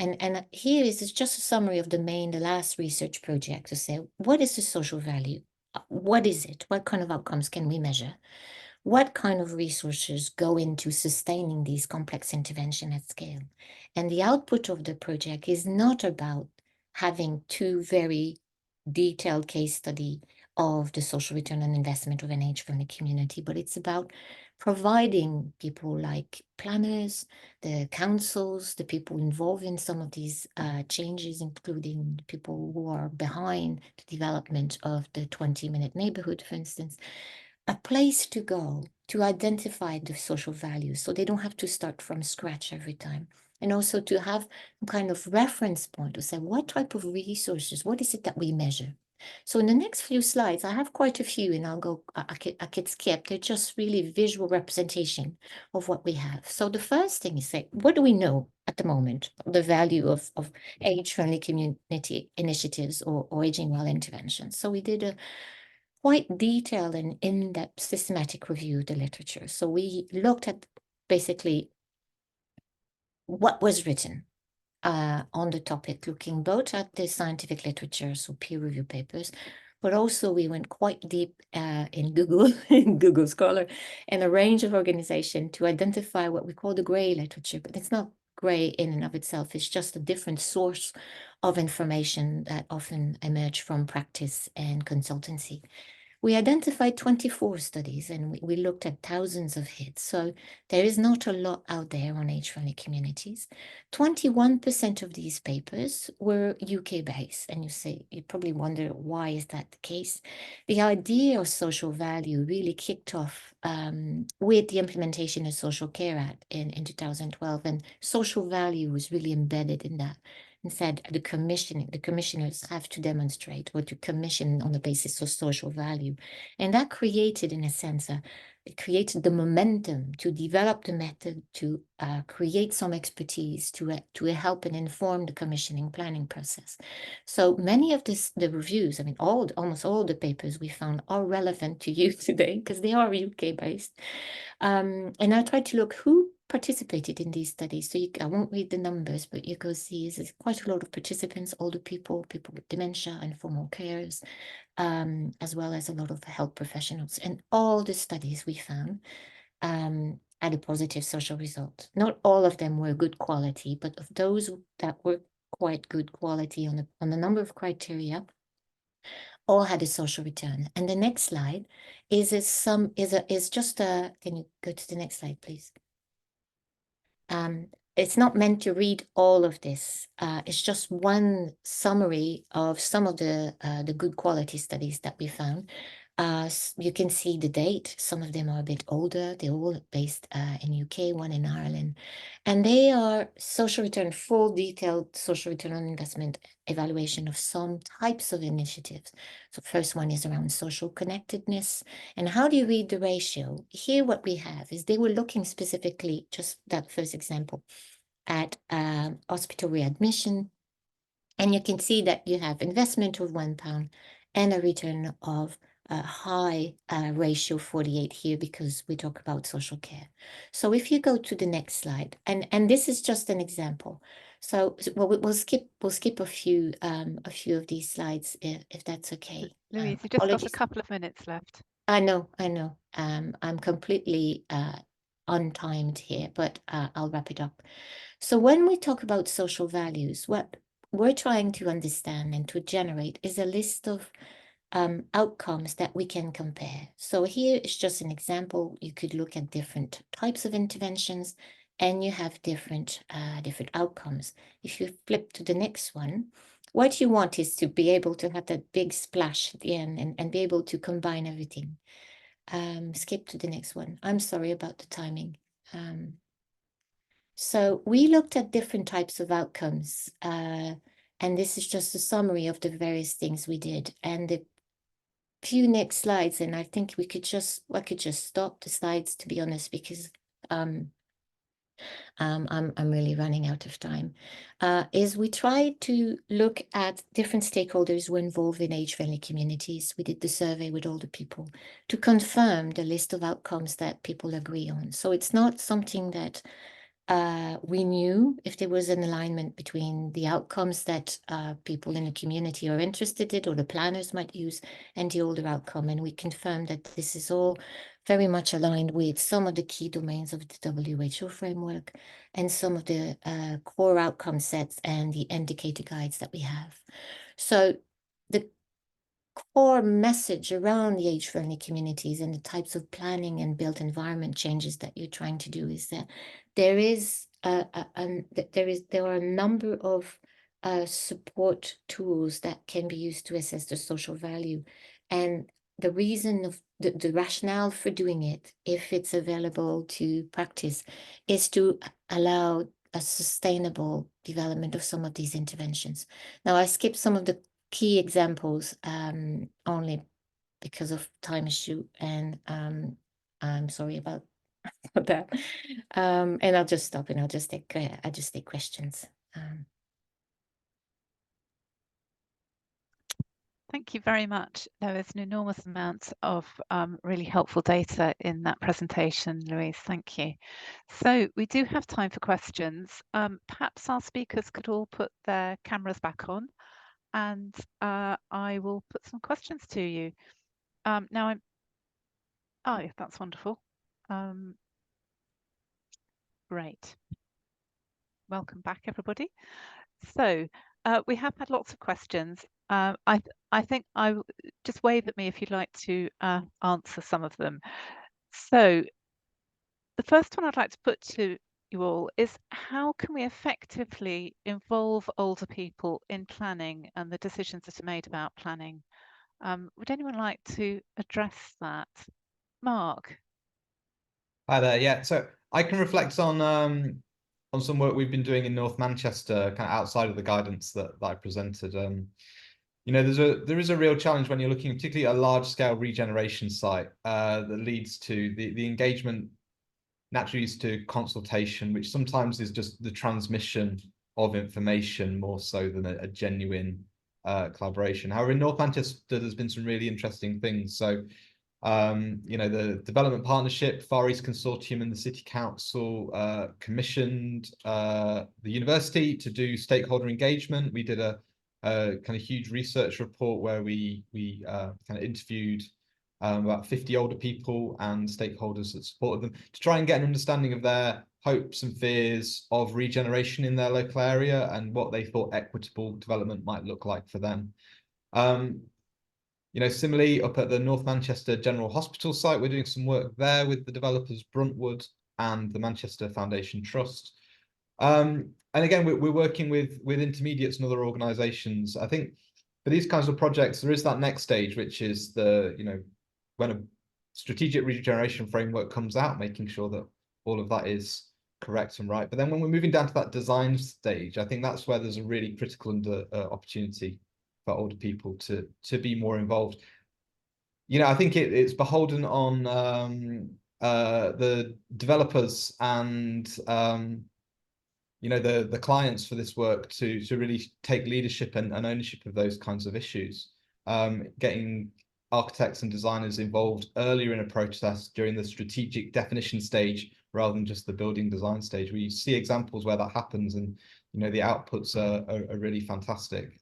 here is just a summary of the last research project to say, what is the social value? What is it? What kind of outcomes can we measure? What kind of resources go into sustaining these complex interventions at scale? And the output of the project is not about having two very detailed case study of the social return on investment of an age-friendly community, but it's about providing people like planners, the councils, the people involved in some of these changes, including people who are behind the development of the 20-minute neighborhood, for instance, a place to go to identify the social values so they don't have to start from scratch every time. And also to have a kind of reference point to say, what type of resources, what is it that we measure? So in the next few slides, I have quite a few, and I could skip. They're just really visual representation of what we have. So the first thing is that, what do we know at the moment, the value of age-friendly community initiatives or aging well interventions? So we did a quite detailed and in-depth systematic review of the literature. So we looked at basically what was written on the topic, looking both at the scientific literature, so peer-reviewed papers, but also we went quite deep in Google, in Google Scholar, and a range of organizations to identify what we call the gray literature. But it's not gray in and of itself, it's just a different source of information that often emerge from practice and consultancy. We identified 24 studies, and we looked at thousands of hits. So there is not a lot out there on age-friendly communities. 21% of these papers were UK-based. And you probably wonder, why is that the case? The idea of social value really kicked off with the implementation of Social Care Act in 2012. And social value was really embedded in that. And said the commissioners have to demonstrate or to commission on the basis of social value. And that created, in a sense, it created the momentum to develop the method, to create some expertise, to help and inform the commissioning planning process. So many of the reviews, I mean, almost all the papers we found are relevant to you today because they are UK-based. And I tried to look who participated in these studies. So I won't read the numbers, but you can see there's quite a lot of participants, older people with dementia, informal carers, as well as a lot of health professionals. And all the studies we found had a positive social result. Not all of them were good quality, but of those that were quite good quality on the number of criteria, all had a social return. And the next slide is just a, can you go to the next slide, please? It's not meant to read all of this. It's just one summary of some of the good quality studies that we found. You can see the date. Some of them are a bit older. They're all based in UK, one in Ireland. And they are social return, full detailed social return on investment evaluation of some types of initiatives. So first one is around social connectedness. And how do you read the ratio? Here what we have is they were looking specifically, just that first example, at hospital readmission. And you can see that you have investment of £1 and a return of a high ratio 48 here because we talk about social care. So if you go to the next slide, and this is just an example. So we'll skip a few of these slides if that's okay. Louise, you just got a couple of minutes left. I know. I'm completely untimed here, but I'll wrap it up. So when we talk about social values, what we're trying to understand and to generate is a list of outcomes that we can compare. So here is just an example. You could look at different types of interventions and you have different outcomes. If you flip to the next one, what you want is to be able to have that big splash at the end and be able to combine everything. Skip to the next one. I'm sorry about the timing. So we looked at different types of outcomes, and this is just a summary of the various things we did. And the few next slides, and I think I could just stop the slides, to be honest, because I'm really running out of time. Is we tried to look at different stakeholders who were involved in age-friendly communities. We did the survey with older people to confirm the list of outcomes that people agree on. So it's not something that we knew if there was an alignment between the outcomes that people in the community are interested in or the planners might use and the older outcome. And we confirmed that this is all very much aligned with some of the key domains of the WHO framework and some of the core outcome sets and the indicator guides that we have. So the core message around the age-friendly communities and the types of planning and built environment changes that you're trying to do is that there are a number of support tools that can be used to assess the social value, and the reason of the rationale for doing it, if it's available to practice, is to allow a sustainable development of some of these interventions. Now I skipped some of the key examples only because of time issue, and I'm sorry about that. And I'll just stop and I'll just take questions. Thank you very much. There was an enormous amount of really helpful data in that presentation, Louise. Thank you. So we do have time for questions. Perhaps our speakers could all put their cameras back on, and I will put some questions to you. Now oh, yeah, that's wonderful. Great. Welcome back, everybody. So we have had lots of questions. I think just wave at me if you'd like to answer some of them. So the first one I'd like to put to you all is, how can we effectively involve older people in planning and the decisions that are made about planning? Would anyone like to address that? Mark? Hi there. Yeah, so I can reflect on some work we've been doing in North Manchester, kind of outside of the guidance that I presented. You know, there is a real challenge when you're looking particularly at a large scale regeneration site that leads to the engagement naturally leads to consultation, which sometimes is just the transmission of information more so than a genuine collaboration. However, in North Manchester, there's been some really interesting things. So you know, the Development Partnership, Far East Consortium and the City Council commissioned the university to do stakeholder engagement. We did a kind of huge research report where we kind of interviewed about 50 older people and stakeholders that supported them to try and get an understanding of their hopes and fears of regeneration in their local area and what they thought equitable development might look like for them. You know, similarly, up at the North Manchester General Hospital site, we're doing some work there with the developers Bruntwood and the Manchester Foundation Trust. And again, we're working with intermediates and other organisations. I think for these kinds of projects, there is that next stage, which is you know, when a strategic regeneration framework comes out, making sure that all of that is correct and right. But then when we're moving down to that design stage, I think that's where there's a really critical opportunity for older people to be more involved. You know, I think it's beholden on the developers and you know, the clients for this work to really take leadership and ownership of those kinds of issues. Getting architects and designers involved earlier in a process during the strategic definition stage rather than just the building design stage. We see examples where that happens, and you know, the outputs are really fantastic.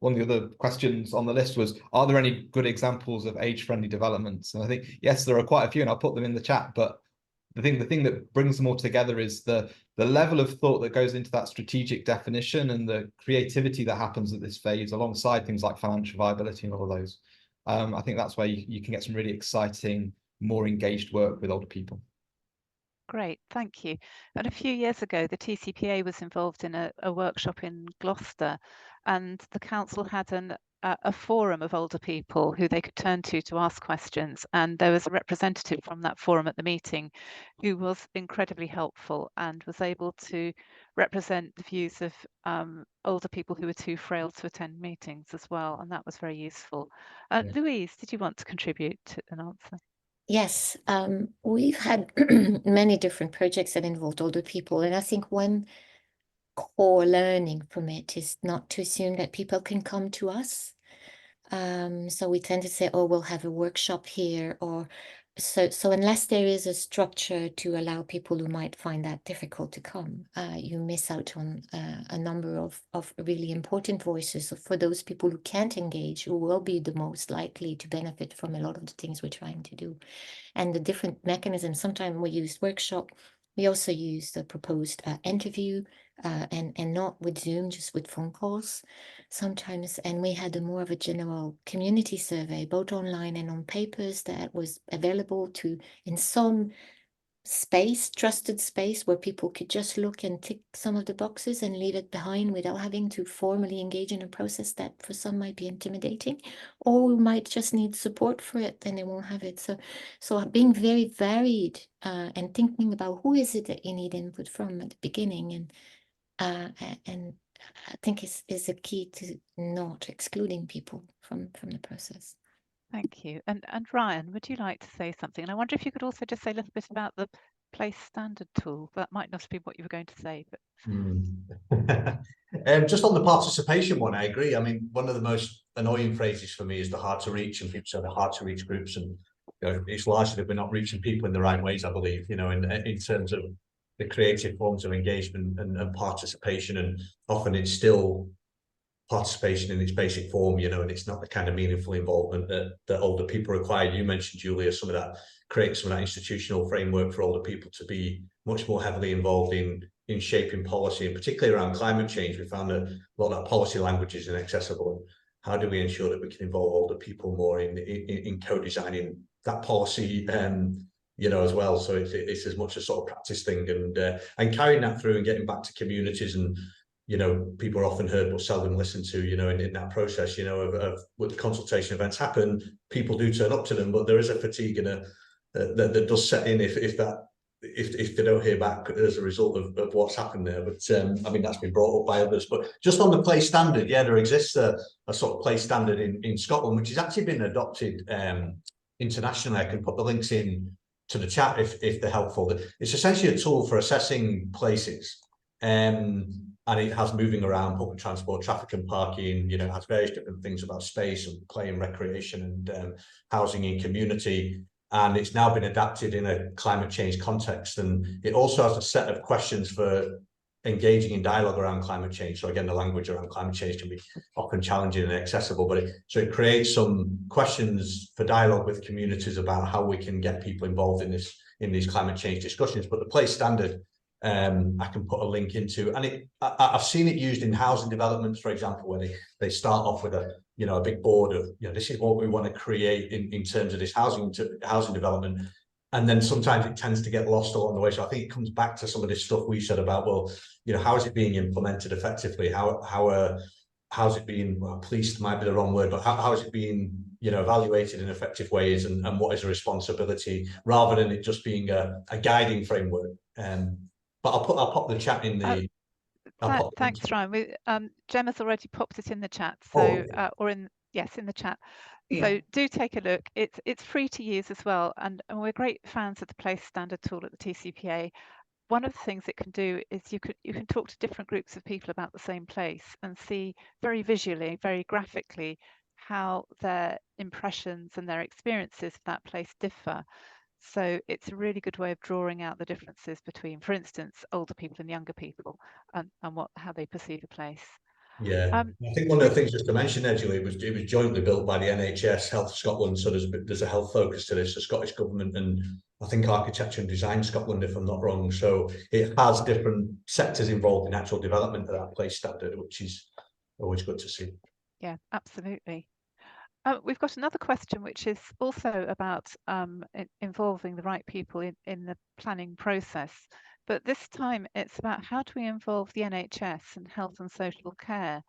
One of the other questions on the list was, are there any good examples of age-friendly developments? And I think, yes, there are quite a few, and I'll put them in the chat, but the thing that brings them all together is the level of thought that goes into that strategic definition and the creativity that happens at this phase, alongside things like financial viability and all of those. I think that's where you can get some really exciting, more engaged work with older people. Great, thank you. And a few years ago, the TCPA was involved in a workshop in Gloucester, and the council had a forum of older people who they could turn to ask questions. And there was a representative from that forum at the meeting who was incredibly helpful and was able to represent the views of older people who were too frail to attend meetings as well. And that was very useful. Yeah. Louise, did you want to contribute to an answer? Yes, we've had many different projects that involved older people, and I think one core learning from it is not to assume that people can come to us. So we tend to say, oh, we'll have a workshop here, or so unless there is a structure to allow people who might find that difficult to come, you miss out on a number of really important voices for those people who can't engage, who will be the most likely to benefit from a lot of the things we're trying to do. And the different mechanisms, sometimes we use workshop, we also use the proposed interview, and not with Zoom, just with phone calls sometimes. And we had more of a general community survey, both online and on papers, that was available in some space, trusted space, where people could just look and tick some of the boxes and leave it behind without having to formally engage in a process that for some might be intimidating, or might just need support for it and they won't have it. So being very varied and thinking about who is it that you need input from at the beginning, and I think is a key to not excluding people from the process. Thank you. And Ryan, would you like to say something? And I wonder if you could also just say a little bit about the place standard tool. That might not be what you were going to say, but just on the participation one, I agree. I mean, one of the most annoying phrases for me is the hard to reach, and people say the hard to reach groups, and you know, it's largely that we're not reaching people in the right ways, I believe, you know, in terms of the creative forms of engagement and participation, and often it's still participation in its basic form, you know, and it's not the kind of meaningful involvement that older people require. You mentioned, Julia, some of that, creating some of that institutional framework for older people to be much more heavily involved in shaping policy, and particularly around climate change. We found that a lot of that policy language is inaccessible. How do we ensure that we can involve older people more in co-designing that policy, you know, as well? So it's as much a sort of practice thing, and carrying that through and getting back to communities. And you know, people are often heard but seldom listened to, you know, in that process, you know, of when the consultation events happen, people do turn up to them, but there is a fatigue and that does set in if they don't hear back as a result of what's happened there. But I mean, that's been brought up by others. But just on the place standard, yeah, there exists a sort of place standard in Scotland, which has actually been adopted internationally. I can put the links in to the chat if they're helpful. It's essentially a tool for assessing places. And it has moving around, public transport, traffic and parking, you know, it has various different things about space and play and recreation and housing and community. And it's now been adapted in a climate change context. And it also has a set of questions for engaging in dialogue around climate change. So again, the language around climate change can be often challenging and accessible, but so it creates some questions for dialogue with communities about how we can get people involved in these climate change discussions. But the place standard, I can put a link into, and I've seen it used in housing developments, for example, where they start off with a big board of, you know, this is what we want to create in terms of this housing development, and then sometimes it tends to get lost along the way. So I think it comes back to some of this stuff we said about, well, you know, how is it being implemented effectively? How's it being, well, policed might be the wrong word, but how is it being, you know, evaluated in effective ways, and what is the responsibility, rather than it just being a guiding framework. But I'll pop the chat in the. Thanks, Ryan. Gemma's already popped it in the chat, so or in the chat. Yeah. So do take a look. It's free to use as well, and we're great fans of the place standard tool at the TCPA. One of the things it can do is you can talk to different groups of people about the same place and see very visually, very graphically, how their impressions and their experiences of that place differ. So it's a really good way of drawing out the differences between, for instance, older people and younger people, and how they perceive a place. Yeah, I think one of the things just to mention there, Julie, it was jointly built by the NHS, Health Scotland, so there's a health focus to this, the Scottish Government, and I think Architecture and Design Scotland, if I'm not wrong. So it has different sectors involved in actual development of that place standard, which is always good to see. Yeah, absolutely. We've got another question, which is also about involving the right people in the planning process. But this time it's about how do we involve the NHS and health and social care.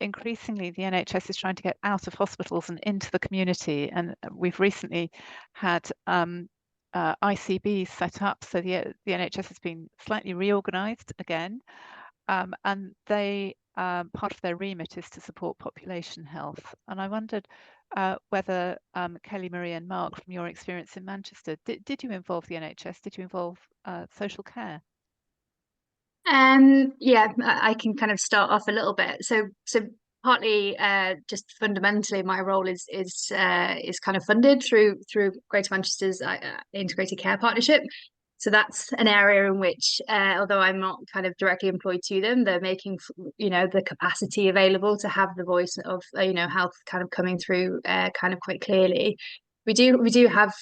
Increasingly, the NHS is trying to get out of hospitals and into the community. And we've recently had ICBs set up. So the NHS has been slightly reorganised again. And they part of their remit is to support population health. And I wondered whether Kelly Marie and Mark, from your experience in Manchester, did you involve the NHS? Did you involve social care? Yeah, I can kind of start off a little bit. So partly just fundamentally my role is kind of funded through Greater Manchester's Integrated Care Partnership. So that's an area in which, although I'm not kind of directly employed to them, they're making, you know, the capacity available to have the voice of, you know, health kind of coming through kind of quite clearly. We do have,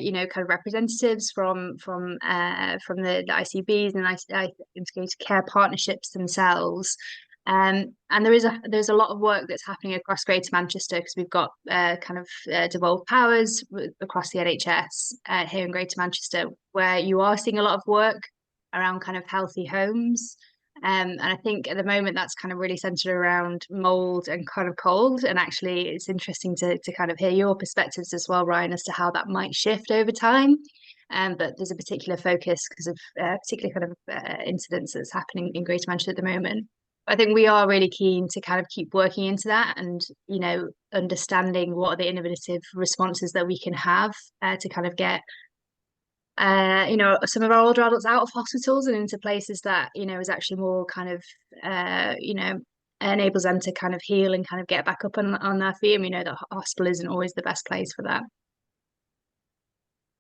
you know, kind of representatives from the ICBs and Integrated Care Partnerships themselves. And there's a lot of work that's happening across Greater Manchester, because we've got kind of devolved powers across the NHS here in Greater Manchester, where you are seeing a lot of work around kind of healthy homes. And I think at the moment that's kind of really centered around mold and kind of cold. And actually it's interesting to kind of hear your perspectives as well, Ryan, as to how that might shift over time. But there's a particular focus because of particular kind of incidents that's happening in Greater Manchester at the moment. I think we are really keen to kind of keep working into that, and understanding what are the innovative responses that we can have to kind of get some of our older adults out of hospitals and into places that is actually more kind of enables them to kind of heal and kind of get back up on their feet. And we know that hospital isn't always the best place for that.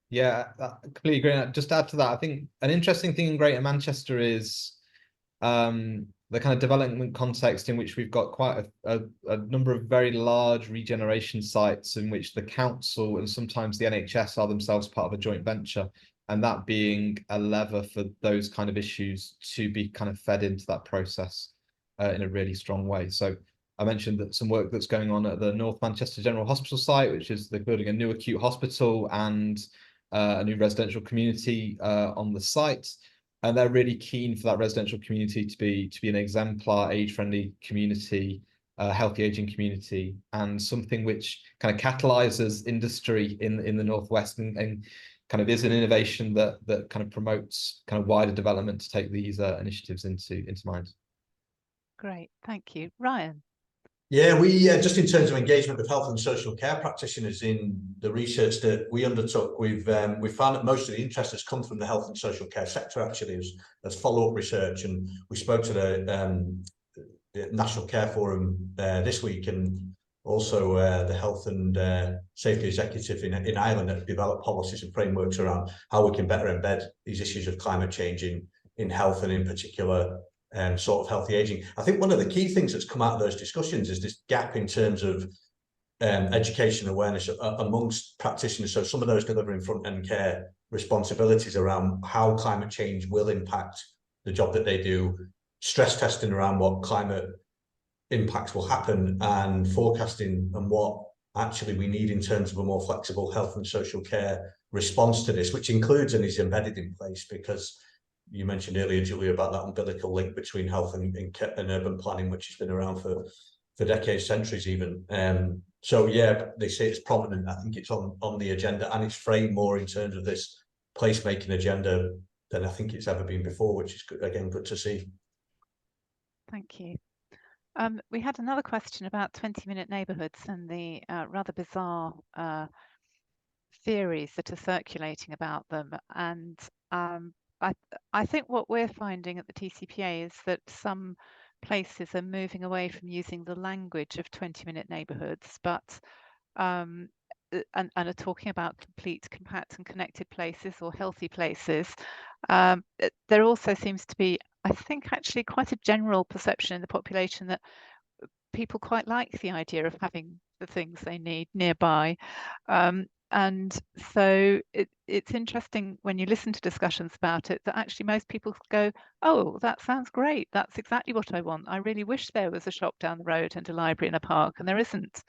Yeah, I completely agree. And just to add to that, I think an interesting thing in Greater Manchester is the kind of development context in which we've got quite a number of very large regeneration sites in which the council and sometimes the NHS are themselves part of a joint venture, and that being a lever for those kind of issues to be kind of fed into that process in a really strong way. So I mentioned that some work that's going on at the North Manchester General Hospital site, which is they're building a new acute hospital and a new residential community on the site. And they're really keen for that residential community to be an exemplar, age-friendly community, healthy aging community, and something which kind of catalyzes industry in the Northwest and kind of is an innovation that kind of promotes kind of wider development to take these initiatives into mind. Great, thank you. Ryan. Yeah, we just in terms of engagement with health and social care practitioners in the research that we undertook, we've found that most of the interest has come from the health and social care sector actually as follow-up research, and we spoke to the National Care Forum this week, and also the Health and Safety Executive in Ireland that developed policies and frameworks around how we can better embed these issues of climate change in health, and in particular sort of healthy aging. I think one of the key things that's come out of those discussions is this gap in terms of education awareness amongst practitioners. So some of those delivering front-end care responsibilities around how climate change will impact the job that they do, stress testing around what climate impacts will happen, and forecasting and what actually we need in terms of a more flexible health and social care response to this, which includes and is embedded in place, because you mentioned earlier, Julia, about that umbilical link between health and urban planning, which has been around for decades, centuries even. So yeah, they say it's prominent. I think it's on the agenda, and it's framed more in terms of this placemaking agenda than I think it's ever been before, which is good, again, good to see. Thank you. We had another question about 20-minute neighbourhoods and the rather bizarre theories that are circulating about them. And I think what we're finding at the TCPA is that some places are moving away from using the language of 20-minute neighbourhoods, but and are talking about complete, compact and connected places or healthy places. There also seems to be, I think, actually quite a general perception in the population that people quite like the idea of having the things they need nearby. And so it's interesting when you listen to discussions about it that actually most people go, oh, that sounds great. That's exactly what I want. I really wish there was a shop down the road and a library and a park, and there isn't.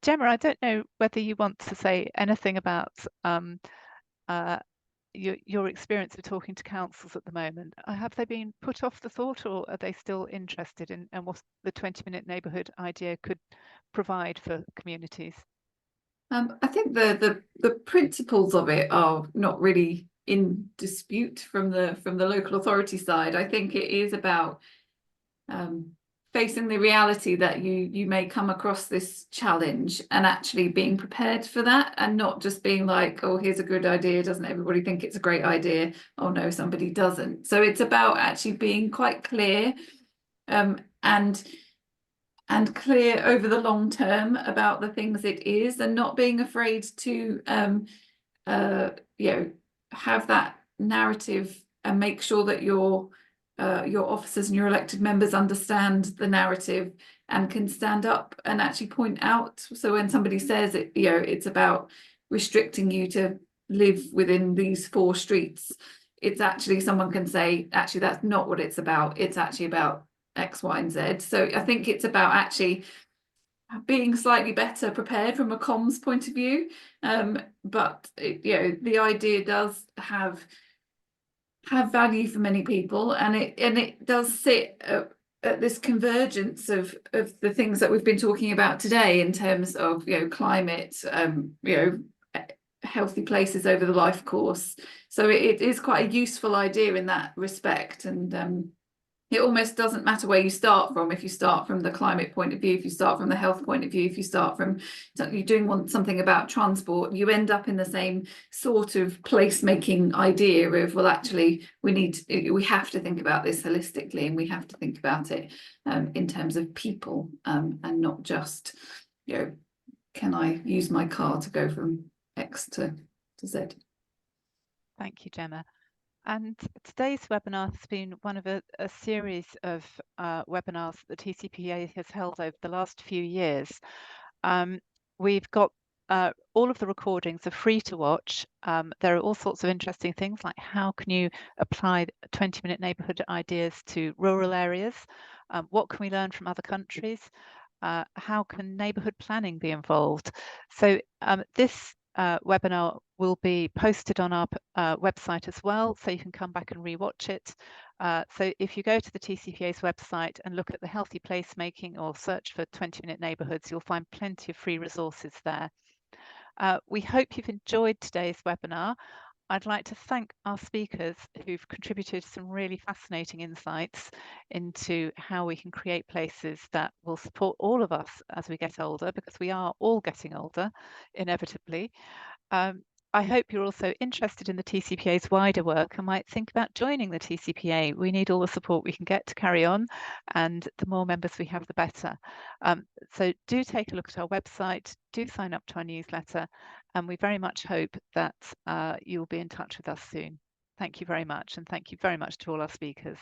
Gemma, I don't know whether you want to say anything about your experience of talking to councils at the moment. Have they been put off the thought, or are they still interested in what the 20-minute neighbourhood idea could provide for communities? I think the principles of it are not really in dispute from the local authority side. I think it is about facing the reality that you may come across this challenge and actually being prepared for that, and not just being like, oh, here's a good idea, doesn't everybody think it's a great idea? Oh no, somebody doesn't. So it's about actually being quite clear and clear over the long term about the things it is, and not being afraid to have that narrative and make sure that your officers and your elected members understand the narrative and can stand up and actually point out. So when somebody says it, it's about restricting you to live within these 4 streets, it's actually, someone can say, actually, that's not what it's about. It's actually about X, Y, and Z. So I think it's about actually being slightly better prepared from a comms point of view. But the idea does have value for many people, and it does sit at this convergence of the things that we've been talking about today in terms of climate, healthy places over the life course. So it is quite a useful idea in that respect, and it almost doesn't matter where you start from. If you start from the climate point of view, if you start from the health point of view, if you start from you're doing something about transport, you end up in the same sort of placemaking idea of, well, actually we have to think about this holistically, and we have to think about it in terms of people, and not just, you know, can I use my car to go from X to Z. Thank you, Gemma. And today's webinar has been one of a series of webinars that the TCPA has held over the last few years. We've got all of the recordings are free to watch. There are all sorts of interesting things, like how can you apply 20-minute neighbourhood ideas to rural areas? What can we learn from other countries? How can neighbourhood planning be involved? So this webinar will be posted on our website as well, so you can come back and rewatch it. So if you go to the TCPA's website and look at the healthy placemaking or search for 20-minute neighbourhoods, you'll find plenty of free resources there. We hope you've enjoyed today's webinar. I'd like to thank our speakers who've contributed some really fascinating insights into how we can create places that will support all of us as we get older, because we are all getting older, inevitably. I hope you're also interested in the TCPA's wider work and might think about joining the TCPA. We need all the support we can get to carry on, and the more members we have, the better. So do take a look at our website, do sign up to our newsletter, and we very much hope that you'll be in touch with us soon. Thank you very much, and thank you very much to all our speakers.